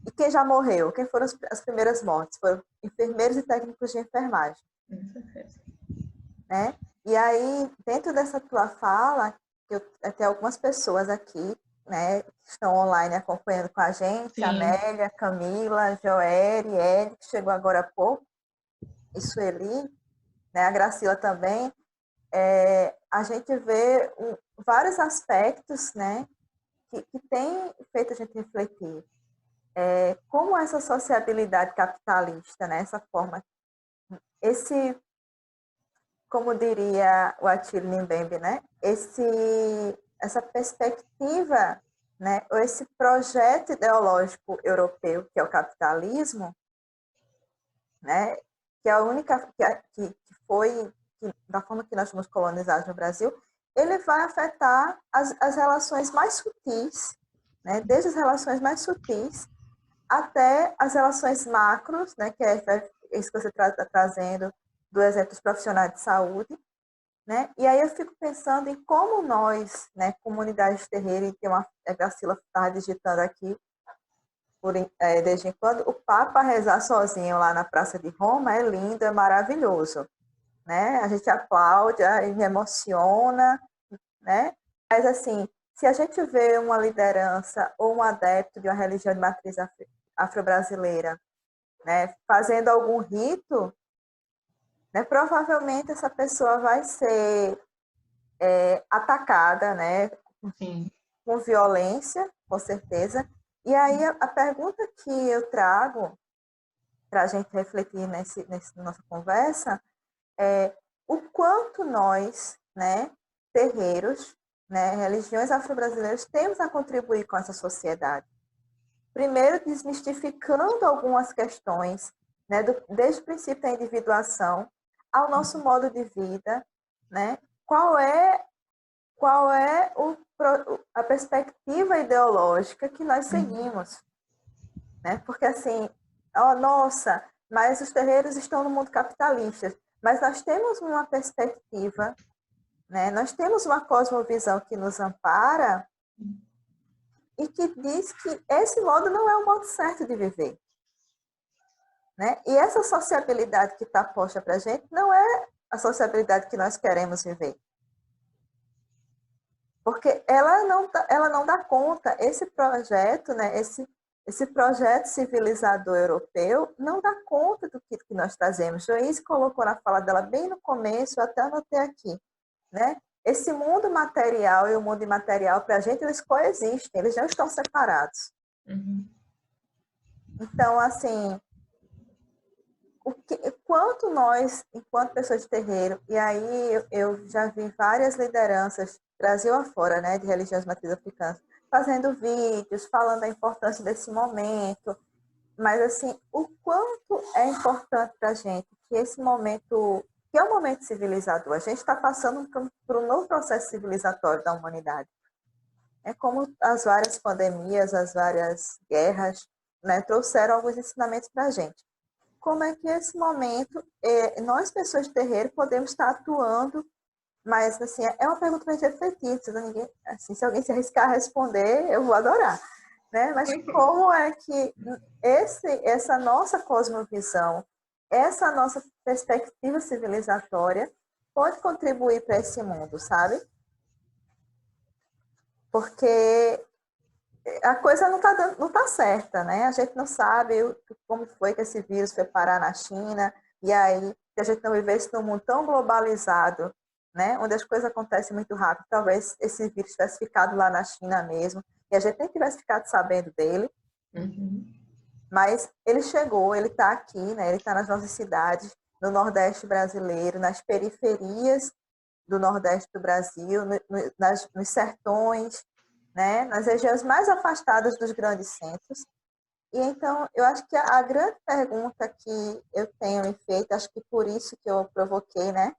E quem já morreu? Quem foram as primeiras mortes? Foram enfermeiros e técnicos de enfermagem. Com certeza. Né? E aí, dentro dessa tua fala, tem algumas pessoas aqui, né, que estão online acompanhando com a gente, Sim. Amélia, Camila, Joere, Eli, que chegou agora há pouco, e Sueli, né, a Gracila também. A gente vê vários aspectos, né, que tem feito a gente refletir. Como essa sociabilidade capitalista, né, essa forma, como diria o Attila Mbembe, né, essa perspectiva, né, ou esse projeto ideológico europeu, que é o capitalismo, né, que é a única, que foi, da forma que nós fomos colonizados no Brasil, ele vai afetar as relações mais sutis, né, desde as relações mais sutis até as relações macros, né, que é isso que você está trazendo do exemplo dos profissionais de saúde, né? E aí eu fico pensando em como nós, né, comunidade de terreiro, e tem a Gracila está digitando aqui, desde quando o Papa rezar sozinho lá na Praça de Roma é lindo, é maravilhoso, né? A gente aplaude, me emociona, né? Mas assim, se a gente vê uma liderança ou um adepto de uma religião de matriz afro-brasileira, né, fazendo algum rito, né, provavelmente essa pessoa vai ser atacada, né, Sim. com violência, com certeza. E aí a pergunta que eu trago para a gente refletir nessa nossa conversa é o quanto nós, né, terreiros, né, religiões afro-brasileiras, temos a contribuir com essa sociedade. Primeiro, desmistificando algumas questões, né, desde o princípio da individuação ao nosso modo de vida, né? Qual é a perspectiva ideológica que nós seguimos, né? Porque assim, nossa, mas os terreiros estão no mundo capitalista, mas nós temos uma perspectiva, né? Nós temos uma cosmovisão que nos ampara e que diz que esse modo não é o modo certo de viver. Né? E essa sociabilidade que está posta para a gente não é a sociabilidade que nós queremos viver. Porque ela não dá conta, esse projeto, né, esse projeto civilizador europeu não dá conta do que nós trazemos. Joyce colocou na fala dela bem no começo, eu até anotei aqui, né? Esse mundo material e o mundo imaterial, para a gente, eles coexistem, eles não estão separados. Uhum. Então, assim, quanto nós, enquanto pessoas de terreiro, e aí eu já vi várias lideranças, Brasil afora, né, de religiões matrizes africanas, fazendo vídeos, falando da importância desse momento, mas assim, o quanto é importante para a gente que esse momento, que é um momento civilizador, a gente está passando por um novo processo civilizatório da humanidade. É como as várias pandemias, as várias guerras, né, trouxeram alguns ensinamentos para a gente. Como é que nesse momento nós, pessoas de terreiro, podemos estar atuando, mas assim, é uma pergunta para a gente refletir, assim, se alguém se arriscar a responder, eu vou adorar. Né? Mas como é que essa nossa cosmovisão, essa nossa perspectiva civilizatória pode contribuir para esse mundo, sabe? Porque a coisa não tá certa, né? A gente não sabe como foi que esse vírus foi parar na China, e aí, se a gente não vivesse num mundo tão globalizado, né? Onde as coisas acontecem muito rápido, talvez esse vírus tivesse ficado lá na China mesmo, e a gente nem tivesse ficado sabendo dele. Uhum. Mas ele chegou, ele está aqui, né? Ele está nas nossas cidades, no Nordeste brasileiro, nas periferias do Nordeste do Brasil, nos sertões, né? Nas regiões mais afastadas dos grandes centros. E então, eu acho que a grande pergunta que eu tenho me feito, acho que por isso que eu provoquei, né,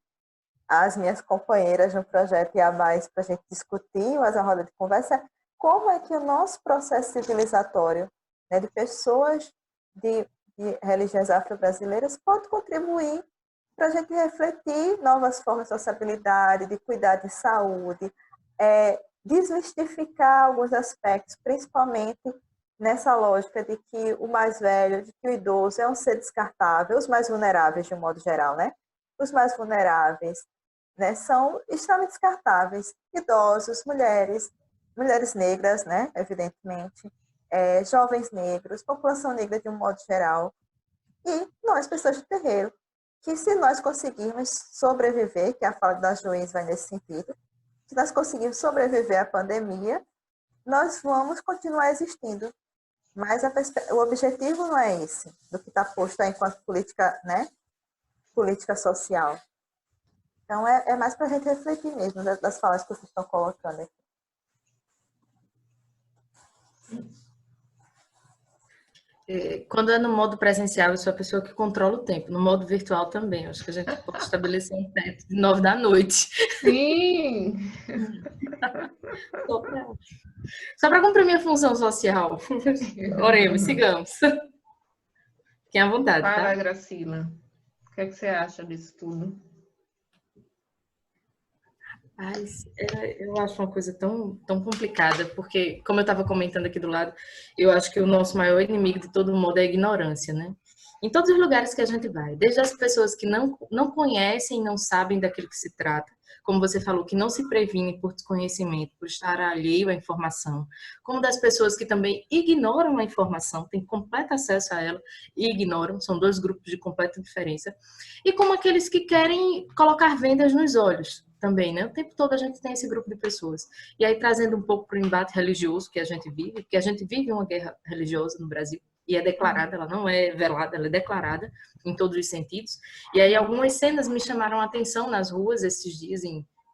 as minhas companheiras no projeto IABAIS para a gente discutir, mas a roda de conversa, é como é que o nosso processo civilizatório, né, de pessoas de religiões afro-brasileiras pode contribuir para a gente refletir novas formas de sociabilidade, de cuidar de saúde, desmistificar alguns aspectos, principalmente nessa lógica de que o mais velho, de que o idoso é um ser descartável, os mais vulneráveis de um modo geral, né? Os mais vulneráveis, né, são extremamente descartáveis. Idosos, mulheres negras, né, evidentemente, jovens negros, população negra de um modo geral, e nós, pessoas de terreiro, que se nós conseguirmos sobreviver, que a fala da juiz vai nesse sentido, se nós conseguirmos sobreviver à pandemia, nós vamos continuar existindo. Mas o objetivo não é esse, do que está posto aí enquanto política, né? Política social. Então, é mais para a gente refletir mesmo das falas que vocês estão colocando aqui. Quando é no modo presencial, eu sou a pessoa que controla o tempo. No modo virtual também. Acho que a gente pode estabelecer um teto de 9 da noite. Sim! Só para cumprir minha função social. Oremos, sigamos. Fiquem à vontade, tá? Fala, Gracila. O que é que você acha disso tudo? Eu acho uma coisa tão complicada, porque, como eu estava comentando aqui do lado, eu acho que o nosso maior inimigo de todo modo é a ignorância, né? Em todos os lugares que a gente vai, desde as pessoas que não conhecem, não sabem daquilo que se trata, como você falou, que não se previnem por desconhecimento, por estar alheio à informação, como das pessoas que também ignoram a informação, têm completo acesso a ela e ignoram, são dois grupos de completa diferença, e como aqueles que querem colocar vendas nos olhos, também, né? O tempo todo a gente tem esse grupo de pessoas. E aí, trazendo um pouco para o embate religioso que a gente vive, porque a gente vive uma guerra religiosa no Brasil, e é declarada, ela não é velada, ela é declarada em todos os sentidos. E aí, algumas cenas me chamaram a atenção nas ruas esses dias,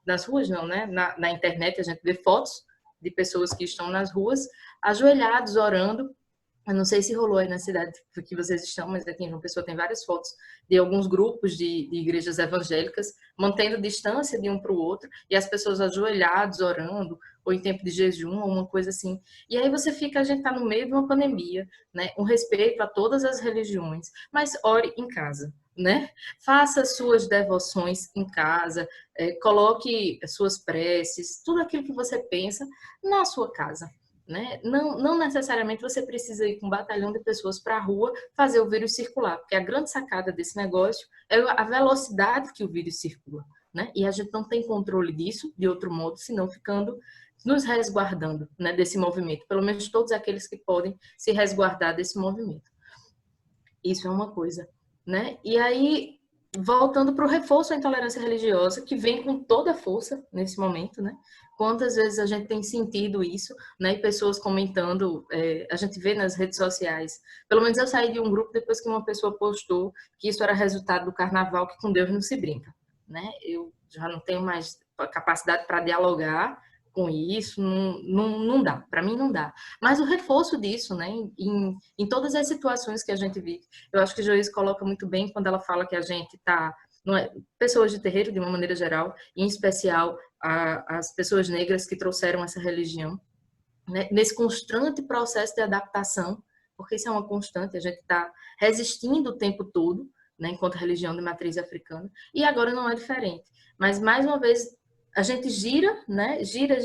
nas ruas não, né? Na internet a gente vê fotos de pessoas que estão nas ruas, ajoelhados, orando. Eu não sei se rolou aí na cidade que vocês estão, mas aqui em João Pessoa tem várias fotos de alguns grupos de igrejas evangélicas mantendo distância de um para o outro e as pessoas ajoelhadas, orando, ou em tempo de jejum, ou uma coisa assim. E aí a gente está no meio de uma pandemia, né? Um respeito a todas as religiões, mas ore em casa, né? Faça suas devoções em casa, coloque suas preces, tudo aquilo que você pensa na sua casa. Né? Não necessariamente você precisa ir com um batalhão de pessoas para a rua fazer o vírus circular, porque a grande sacada desse negócio é a velocidade que o vírus circula, né? E a gente não tem controle disso de outro modo, senão ficando nos resguardando, né, desse movimento, pelo menos todos aqueles que podem se resguardar desse movimento. Isso é uma coisa, né? E aí, voltando para o reforço à intolerância religiosa, que vem com toda a força nesse momento, né? Quantas vezes a gente tem sentido isso, né? E pessoas comentando, a gente vê nas redes sociais. Pelo menos eu saí de um grupo depois que uma pessoa postou que isso era resultado do carnaval, que com Deus não se brinca, né? Eu já não tenho mais capacidade para dialogar com isso, não dá, para mim não dá. Mas o reforço disso, né, em todas as situações que a gente vive, eu acho que a Joyce coloca muito bem quando ela fala que a gente está, pessoas de terreiro de uma maneira geral, em especial as pessoas negras que trouxeram essa religião, né, nesse constante processo de adaptação, porque isso é uma constante, a gente está resistindo o tempo todo, né, enquanto religião de matriz africana, e agora não é diferente. Mas, mais uma vez, a gente gira, né? Gira,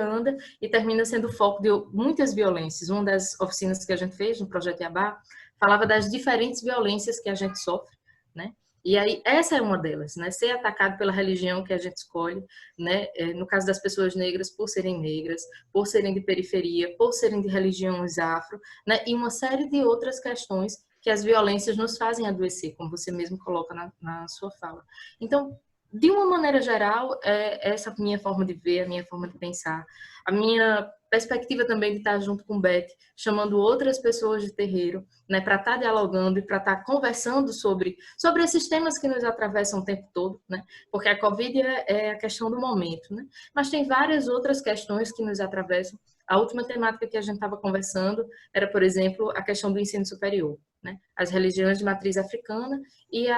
anda e termina sendo o foco de muitas violências. Uma das oficinas que a gente fez no Projeto Iabá falava das diferentes violências que a gente sofre, né? E aí, essa é uma delas, né? Ser atacado pela religião que a gente escolhe, né? No caso das pessoas negras, por serem negras, por serem de periferia, por serem de religiões afro, né? E uma série de outras questões que as violências nos fazem adoecer, como você mesmo coloca na sua fala. Então, de uma maneira geral, essa é a minha forma de ver, a minha forma de pensar. A minha perspectiva também de estar junto com Beth, chamando outras pessoas de terreiro, né, para estar dialogando e para estar conversando sobre esses temas que nos atravessam o tempo todo, né? Porque a Covid é a questão do momento, né? Mas tem várias outras questões que nos atravessam. A última temática que a gente estava conversando era, por exemplo, a questão do ensino superior, né? As religiões de matriz africana e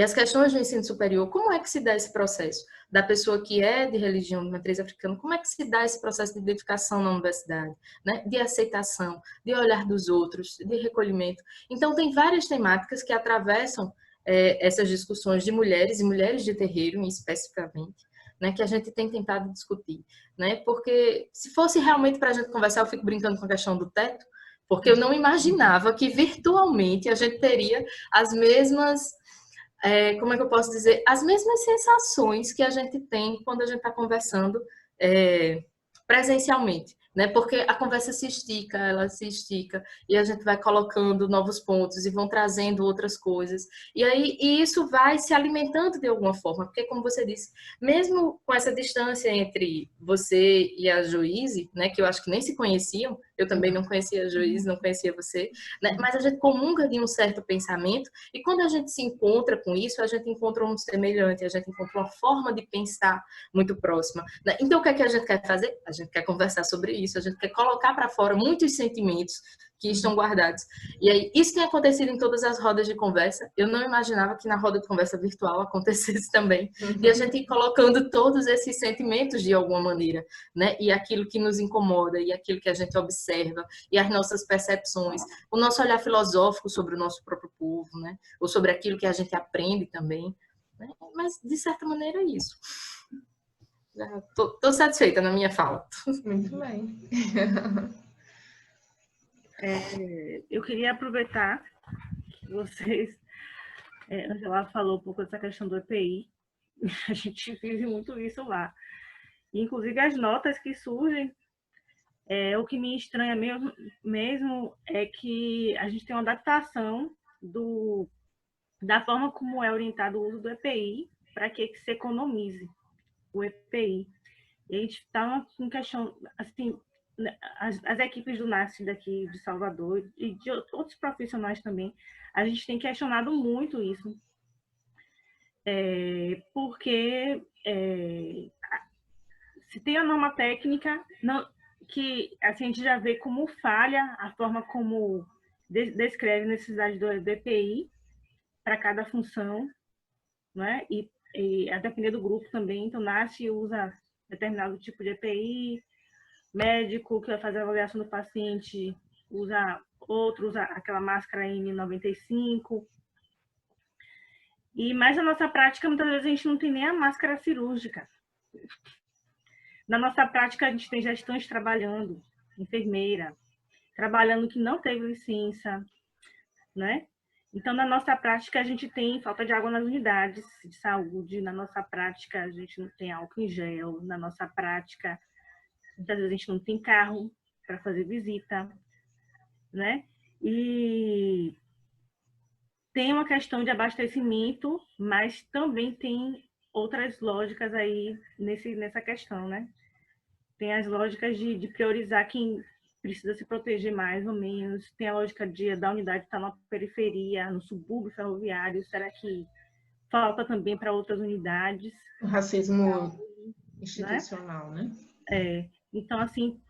as questões do ensino superior, como é que se dá esse processo? Da pessoa que é de religião de matriz africana, como é que se dá esse processo de identificação na universidade? Né? De aceitação, de olhar dos outros, de recolhimento. Então, tem várias temáticas que atravessam essas discussões de mulheres e mulheres de terreiro, especificamente, né, que a gente tem tentado discutir, né? Porque se fosse realmente para a gente conversar, eu fico brincando com a questão do teto, porque eu não imaginava que virtualmente a gente teria as mesmas, como é que eu posso dizer, as mesmas sensações que a gente tem quando a gente está conversando presencialmente, né? Porque a conversa se estica, ela se estica, e a gente vai colocando novos pontos e vão trazendo outras coisas. E isso vai se alimentando de alguma forma, porque como você disse, mesmo com essa distância entre você e a Joíse, né, que eu acho que nem se conheciam, eu também não conhecia a Joíse, não conhecia você, né? Mas a gente comunga de um certo pensamento, e quando a gente se encontra com isso, a gente encontra um semelhante, a gente encontra uma forma de pensar muito próxima, né? Então, o que é que a gente quer fazer? A gente quer conversar sobre isso, a gente quer colocar para fora muitos sentimentos que estão guardados. E aí, isso tem acontecido em todas as rodas de conversa. Eu não imaginava que na roda de conversa virtual acontecesse também. E a gente ir colocando todos esses sentimentos de alguma maneira, né? E aquilo que nos incomoda, e aquilo que a gente observa, e as nossas percepções, o nosso olhar filosófico sobre o nosso próprio povo, né? Ou sobre aquilo que a gente aprende também. Né? Mas, de certa maneira, é isso. Estou satisfeita na minha fala. Muito bem. Eu queria aproveitar que vocês... Angela falou um pouco dessa questão do EPI. A gente vive muito isso lá. Inclusive, as notas que surgem, o que me estranha mesmo é que a gente tem uma adaptação da forma como é orientado o uso do EPI para que se economize o EPI. E a gente está em questão, assim, as equipes do NASF daqui de Salvador e de outros profissionais também, a gente tem questionado muito isso, porque se tem a norma técnica, que assim, a gente já vê como falha a forma como descreve a necessidade do EPI para cada função, né? E a depender do grupo também, então NASF usa determinado tipo de EPI, médico que vai fazer a avaliação do paciente usa aquela máscara N95. Mas na nossa prática, muitas vezes a gente não tem nem a máscara cirúrgica. Na nossa prática, a gente tem gestantes trabalhando, enfermeira, trabalhando que não teve licença, né? Então, na nossa prática, a gente tem falta de água nas unidades de saúde, na nossa prática, a gente não tem álcool em gel, na nossa prática, muitas vezes a gente não tem carro para fazer visita, né? E tem uma questão de abastecimento, mas também tem outras lógicas aí nessa questão, né? Tem as lógicas de priorizar quem precisa se proteger mais ou menos, tem a lógica da unidade estar na periferia, no subúrbio ferroviário, será que falta também para outras unidades? O racismo institucional, né? Então, assim,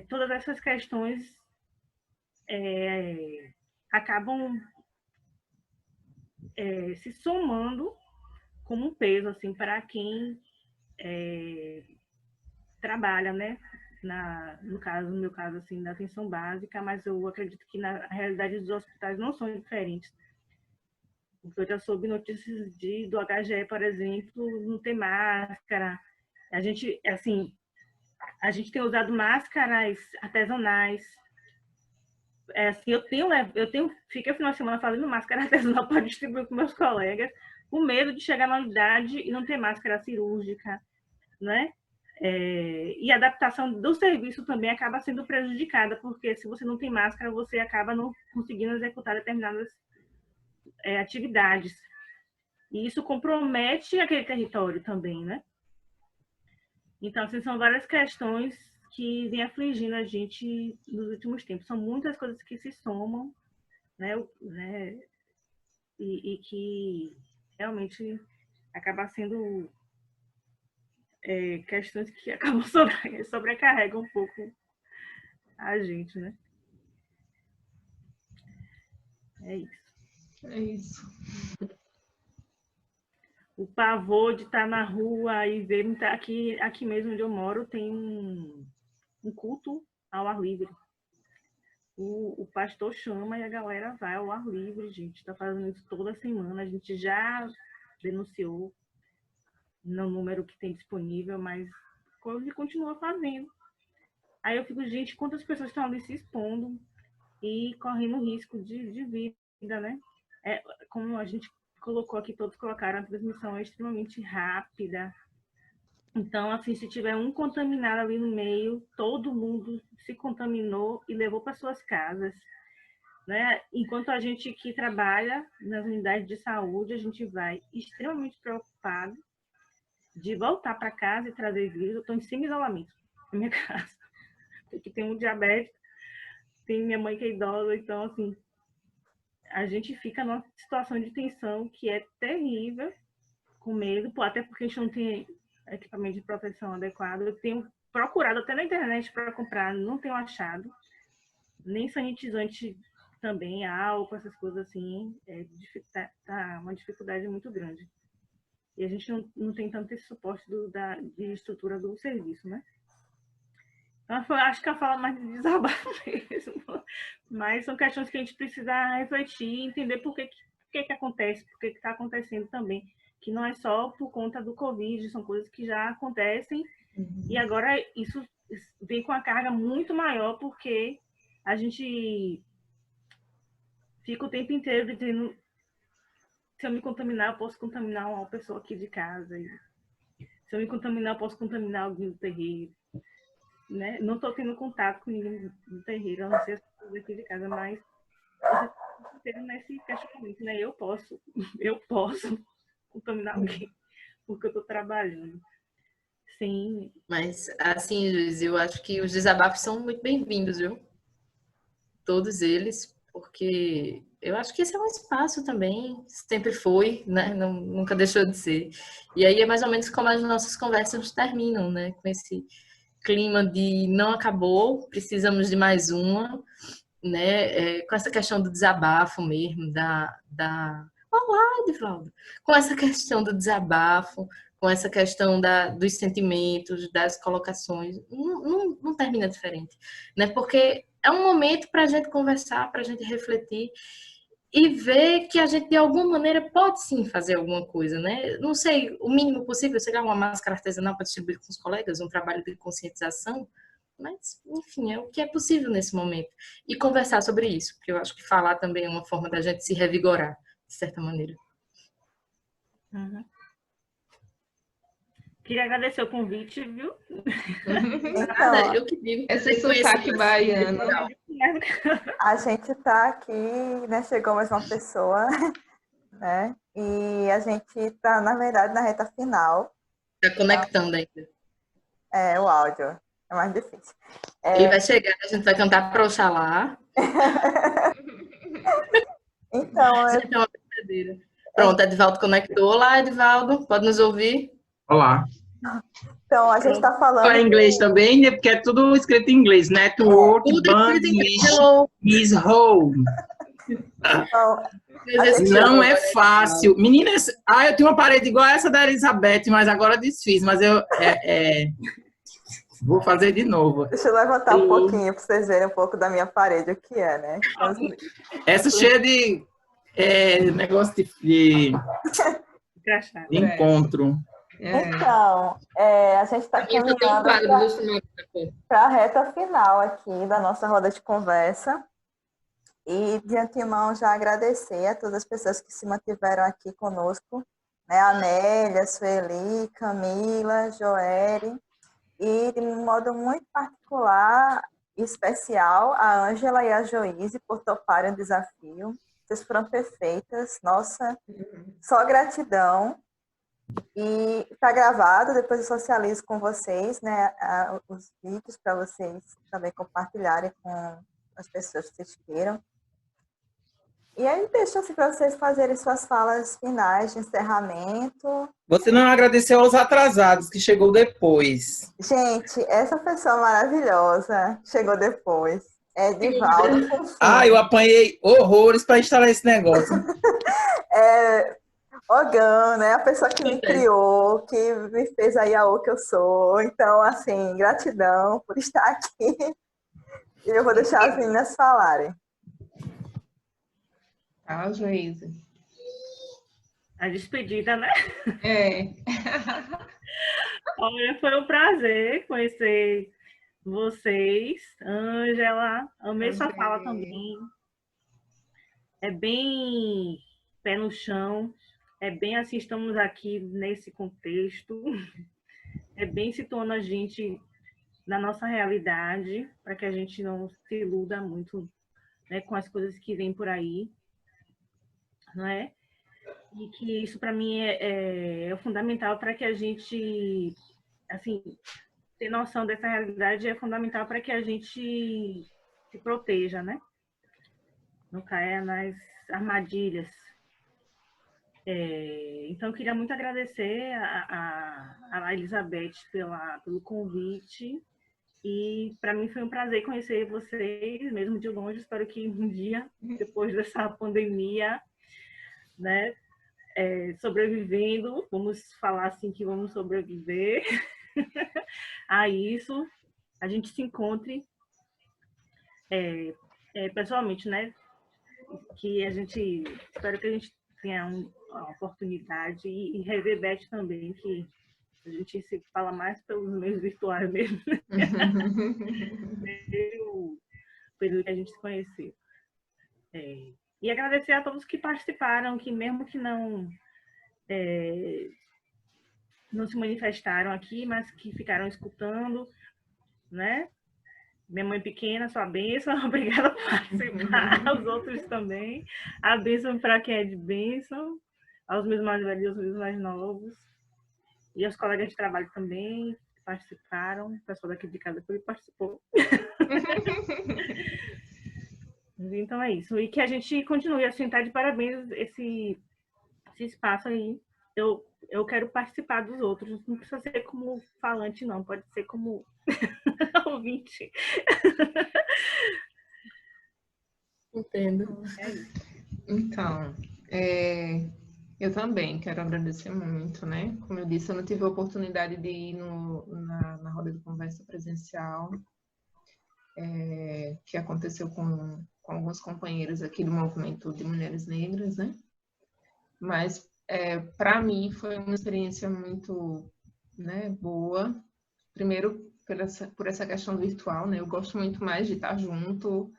todas essas questões acabam se somando como um peso, assim, para quem trabalha, né? No meu caso, assim, da atenção básica, mas eu acredito que na realidade dos hospitais não são diferentes. Porque eu já soube notícias do HGE, por exemplo, não ter máscara. A gente, assim, a gente tem usado máscaras artesanais. Assim, fiquei o final de semana fazendo máscara artesanal para distribuir com meus colegas, com medo de chegar na unidade e não ter máscara cirúrgica, né? E a adaptação do serviço também acaba sendo prejudicada, porque se você não tem máscara, você acaba não conseguindo executar determinadas atividades. E isso compromete aquele território também, né? Então, assim, são várias questões que vêm afligindo a gente nos últimos tempos. São muitas coisas que se somam, né? E que realmente acaba sendo questões que acabam sobrecarregam um pouco a gente, né? É isso. É isso. O pavor de estar na rua e ver aqui mesmo onde eu moro tem um culto ao ar livre. O pastor chama e a galera vai ao ar livre, gente. Está fazendo isso toda semana. A gente já denunciou. no número que tem disponível, mas ele continua fazendo. Aí eu fico, gente, quantas pessoas estão ali se expondo e correndo risco de vida, né? Como a gente colocou aqui, todos colocaram, a transmissão é extremamente rápida. Então, assim, se tiver um contaminado ali no meio, todo mundo se contaminou e levou para suas casas, né? Enquanto a gente que trabalha nas unidades de saúde, a gente vai extremamente preocupado de voltar para casa e trazer vírus. Eu estou em semi-isolamento na minha casa, porque tem um diabético, tem minha mãe que é idosa, então, assim, a gente fica numa situação de tensão que é terrível, com medo, até porque a gente não tem equipamento de proteção adequado. Eu tenho procurado até na internet para comprar, não tenho achado. Nem sanitizante também, álcool, essas coisas assim. Tá uma dificuldade muito grande. E a gente não tem tanto esse suporte de estrutura do serviço, né? Então, acho que eu falo mais de desabafo mesmo. Mas são questões que a gente precisa refletir, entender por que acontece, por que está acontecendo também. Que não é só por conta do Covid, são coisas que já acontecem. E agora isso vem com uma carga muito maior, porque a gente fica o tempo inteiro dizendo: se eu me contaminar, eu posso contaminar uma pessoa aqui de casa. Se eu me contaminar, eu posso contaminar alguém do terreiro. Né? Não estou tendo contato com ninguém do terreiro, a não ser as pessoas aqui de casa, mas você está inteiro nesse questionamento, né? Eu posso contaminar alguém, porque eu estou trabalhando. Sim. Mas, assim, Luiz, eu acho que os desabafos são muito bem-vindos, viu? Todos eles, porque eu acho que esse é um espaço também, sempre foi, né? Nunca deixou de ser. E aí é mais ou menos como as nossas conversas terminam, né? Com esse clima de não acabou, precisamos de mais uma, né? Com essa questão do desabafo mesmo, Olá, Edivaldo! Com essa questão do desabafo, com essa questão dos sentimentos, das colocações, não termina diferente, né? Porque é um momento para a gente conversar, para a gente refletir e ver que a gente, de alguma maneira, pode sim fazer alguma coisa, né? Não sei, o mínimo possível, sei lá, uma máscara artesanal para distribuir com os colegas, um trabalho de conscientização, mas, enfim, é o que é possível nesse momento. E conversar sobre isso, porque eu acho que falar também é uma forma da gente se revigorar, de certa maneira. Uhum. Queria agradecer o convite, viu? Então, Eu que digo. Esse sotaque baiano. a gente está aqui, né? Chegou mais uma pessoa, né? E a gente está, na verdade, na reta final. Está conectando ainda. O áudio é mais difícil. Ele vai chegar, a gente vai cantar para Oxalá. Então, Gente, é uma brincadeira. Pronto, Edivaldo conectou. Olá, Edivaldo, pode nos ouvir? Olá. Então, a gente está falando... Fala inglês também, né? Porque é tudo escrito em inglês. Network, Bangladesh, is home. Então, Não é fácil. Meninas, eu tenho uma parede igual a essa da Elizabeth, mas agora desfiz. Mas eu vou fazer de novo. Deixa eu levantar um pouquinho para vocês verem um pouco da minha parede, o que é, né? Essa cheia de negócio de encontro. Então, a gente está caminhando para a reta final aqui da nossa roda de conversa. E, de antemão, já agradecer a todas as pessoas que se mantiveram aqui conosco, né? A Nélia, Sueli, Camila, Joere, e, de um modo muito particular e especial, a Ângela e a Joíse, por toparem o desafio. Vocês foram perfeitas. Nossa, só gratidão. E está gravado, depois eu socializo com vocês, né, os vídeos para vocês também compartilharem com as pessoas que vocês queiram. E aí deixa assim para vocês fazerem suas falas finais de encerramento. Você não agradeceu aos atrasados, que chegou depois. Gente, essa pessoa maravilhosa chegou depois. É Edivaldo. Eu apanhei horrores para instalar esse negócio. Ogã, né? A pessoa que me criou, que me fez a Yaô que eu sou. Então, assim, gratidão por estar aqui. E eu vou deixar as meninas falarem. Joíse. A despedida, né? É. Olha, foi um prazer conhecer vocês. Ângela, amei sua fala também. É bem pé no chão, é bem assim, estamos aqui nesse contexto, é bem situando a gente na nossa realidade, para que a gente não se iluda muito, né, com as coisas que vêm por aí, não é? E que isso, para mim, é fundamental para que a gente, assim, ter noção dessa realidade é fundamental para que a gente se proteja, né? Não caia nas armadilhas. Então, eu queria muito agradecer a Elizabeth pelo convite. E para mim foi um prazer conhecer vocês, mesmo de longe. Espero que um dia, depois dessa pandemia, né, sobrevivendo, vamos falar assim que vamos sobreviver a isso, a gente se encontre pessoalmente, né? Que a gente, espero que a gente tenha uma oportunidade e rever Beth também, que a gente se fala mais pelos meios virtuais mesmo, desde o período que a gente se conheceu. E agradecer a todos que participaram, que mesmo que não se manifestaram aqui, mas que ficaram escutando, né? Minha mãe pequena, sua bênção, obrigada por participar, os outros também. A bênção para quem é de bênção, aos meus mais velhos e aos meus mais novos. E aos colegas de trabalho também que participaram, o pessoal daqui de casa também participou. Então é isso. E que a gente continue assim, tá de parabéns esse espaço aí. Eu quero participar dos outros. Não precisa ser como falante, não. Pode ser como ouvinte. Entendo. É isso. Então, eu também quero agradecer muito, né? Como eu disse, eu não tive a oportunidade de ir na roda de conversa presencial, que aconteceu com alguns companheiros aqui do movimento de mulheres negras, né? Mas, para mim, foi uma experiência muito, né, boa. Primeiro, por essa questão virtual, né? Eu gosto muito mais de estar junto.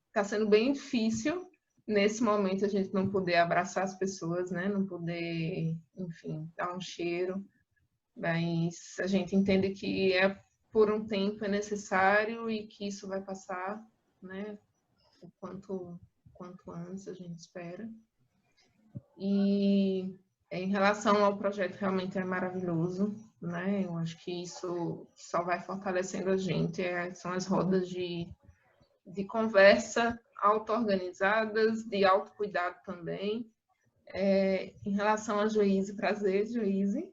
Está sendo bem difícil, nesse momento, a gente não poder abraçar as pessoas, né? Não poder, enfim, dar um cheiro. Mas a gente entende que por um tempo é necessário e que isso vai passar, né? O quanto antes a gente espera. E em relação ao projeto, realmente é maravilhoso, né? Eu acho que isso só vai fortalecendo a gente. São as rodas de conversa auto-organizadas, de autocuidado também. Em relação a Joíse, prazer, Joíse.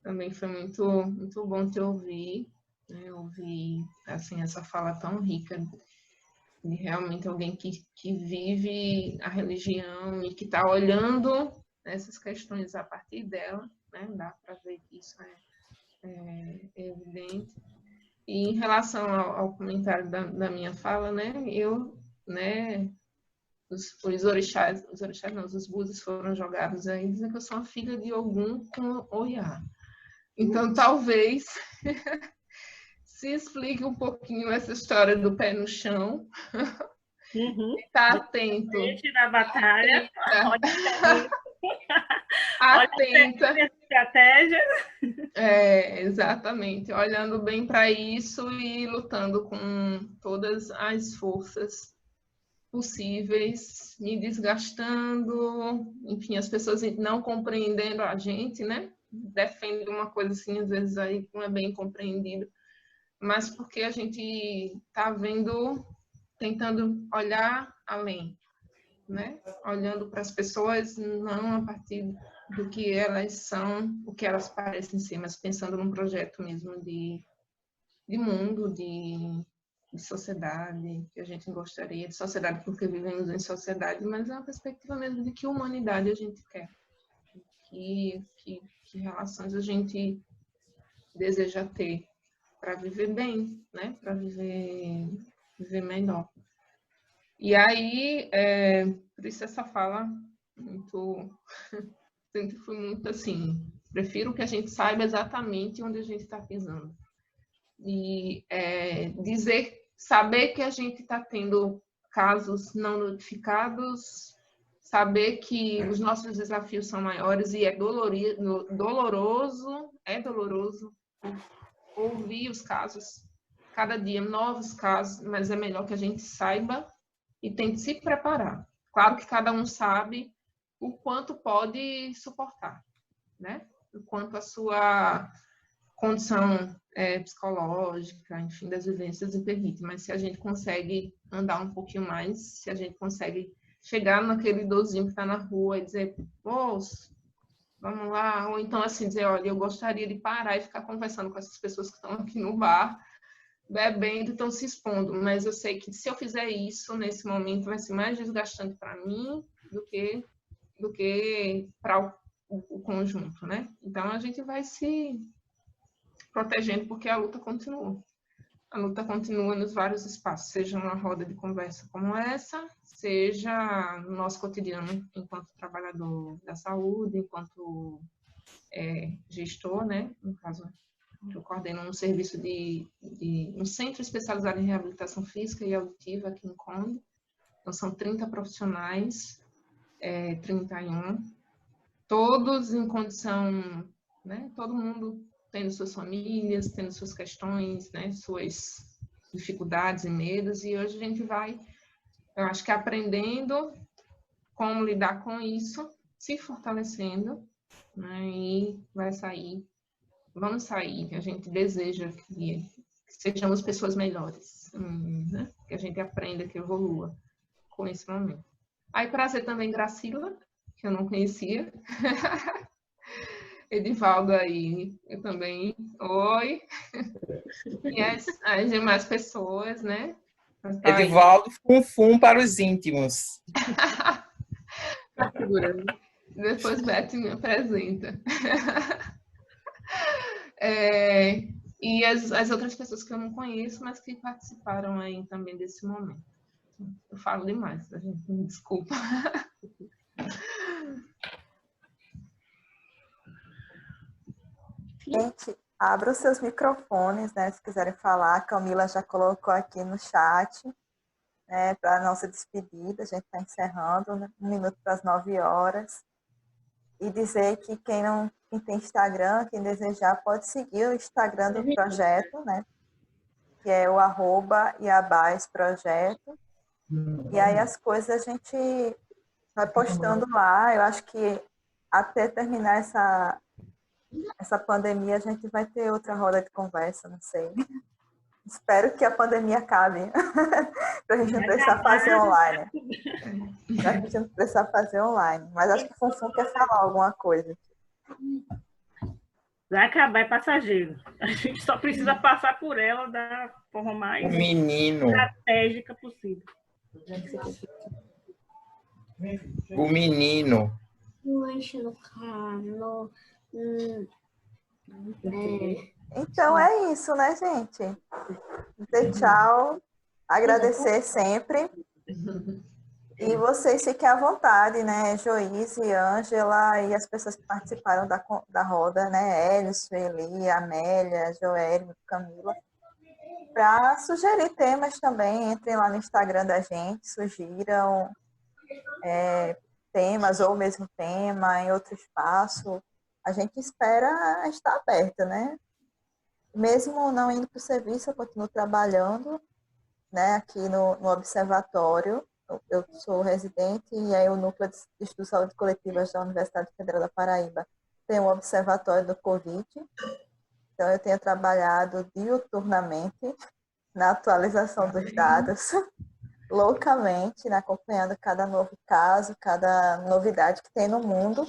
Também foi muito, muito bom te ouvir, né? Ouvir assim, essa fala tão rica de realmente alguém que vive a religião e que está olhando essas questões a partir dela, né? Dá para ver que isso é evidente. E em relação ao comentário da minha fala, né? Os orixás não, os búzios foram jogados aí, dizendo que eu sou uma filha de Ogum com Oiá. Então, talvez se explique um pouquinho essa história do pé no chão. Está atento. Na batalha. Atenta. Olha estratégia. Exatamente. Olhando bem para isso e lutando com todas as forças possíveis, me desgastando, enfim, as pessoas não compreendendo a gente, né? Defende uma coisa assim, às vezes aí não é bem compreendido, mas porque a gente está vendo, tentando olhar além, né? Olhando para as pessoas não a partir do que elas são, o que elas parecem ser, mas pensando num projeto mesmo de mundo, de sociedade, que a gente gostaria de sociedade porque vivemos em sociedade, mas é uma perspectiva mesmo de que humanidade a gente quer, que relações a gente deseja ter para viver bem, né? Para viver melhor. E aí, por isso essa fala muito muito assim, prefiro que a gente saiba exatamente onde a gente está pisando. E saber que a gente está tendo casos não notificados, saber que os nossos desafios são maiores e é doloroso ouvir os casos, cada dia novos casos, mas é melhor que a gente saiba e tente se preparar. Claro que cada um sabe o quanto pode suportar, né? O quanto a sua condição psicológica, enfim, das vivências e permite, mas se a gente consegue andar um pouquinho mais, se a gente consegue chegar naquele idosinho que está na rua e dizer, moço, vamos lá, ou então assim dizer, olha, eu gostaria de parar e ficar conversando com essas pessoas que estão aqui no bar, bebendo, estão se expondo, mas eu sei que se eu fizer isso nesse momento vai ser mais desgastante para mim do que para o conjunto, né? Então a gente vai se protegendo porque a luta continua. A luta continua nos vários espaços, seja uma roda de conversa como essa, seja no nosso cotidiano enquanto trabalhador da saúde, enquanto gestor, né? No caso, eu coordeno um serviço um centro especializado em reabilitação física e auditiva aqui em Conde. Então, são 30 profissionais, 31, todos em condição, né? Todo mundo tendo suas famílias, tendo suas questões, né? Suas dificuldades e medos, e hoje a gente vai, eu acho que aprendendo como lidar com isso, se fortalecendo, né? E vamos sair, a gente deseja que sejamos pessoas melhores, né? Que a gente aprenda, que evolua com esse momento. Aí, prazer também, Gracila, que eu não conhecia. Edivaldo aí, eu também, oi. E as demais pessoas, né? Edivaldo Funfum para os íntimos. Tá segurando. Depois Beth me apresenta. E as outras pessoas que eu não conheço, mas que participaram aí também desse momento. Eu falo demais, a gente me desculpa. Gente, abra os seus microfones, né? Se quiserem falar, a Camila já colocou aqui no chat, né? Para a nossa despedida, a gente está encerrando, né? 1 minuto para as 9 horas. E dizer que quem tem Instagram, quem desejar, pode seguir o Instagram do projeto, né? Que é o @iabasprojeto. E aí as coisas a gente vai postando lá. Eu acho que até terminar essa pandemia, a gente vai ter outra roda de conversa, não sei. Espero que a pandemia acabe, para a gente não precisar fazer online. Para a gente não precisar fazer online. Mas acho que o Funfun quer falar alguma coisa. Vai acabar, é passageiro. A gente só precisa passar por ela da forma mais estratégica possível. O menino. Então é isso, né, gente? Dizer tchau, agradecer sempre. E vocês fiquem à vontade, né? Joíse, Ângela e as pessoas que participaram da roda, né? Hélio, Sueli, Amélia, Joélio, Camila, para sugerir temas também. Entrem lá no Instagram da gente, sugiram temas ou o mesmo tema em outro espaço. A gente espera estar aberta, né? Mesmo não indo para o serviço, eu continuo trabalhando, né, aqui no observatório. Eu sou residente e aí o Núcleo de Estudos de Saúde Coletivas da Universidade Federal da Paraíba tem um observatório do Covid. Então, eu tenho trabalhado diuturnamente na atualização dos dados, loucamente, né, acompanhando cada novo caso, cada novidade que tem no mundo.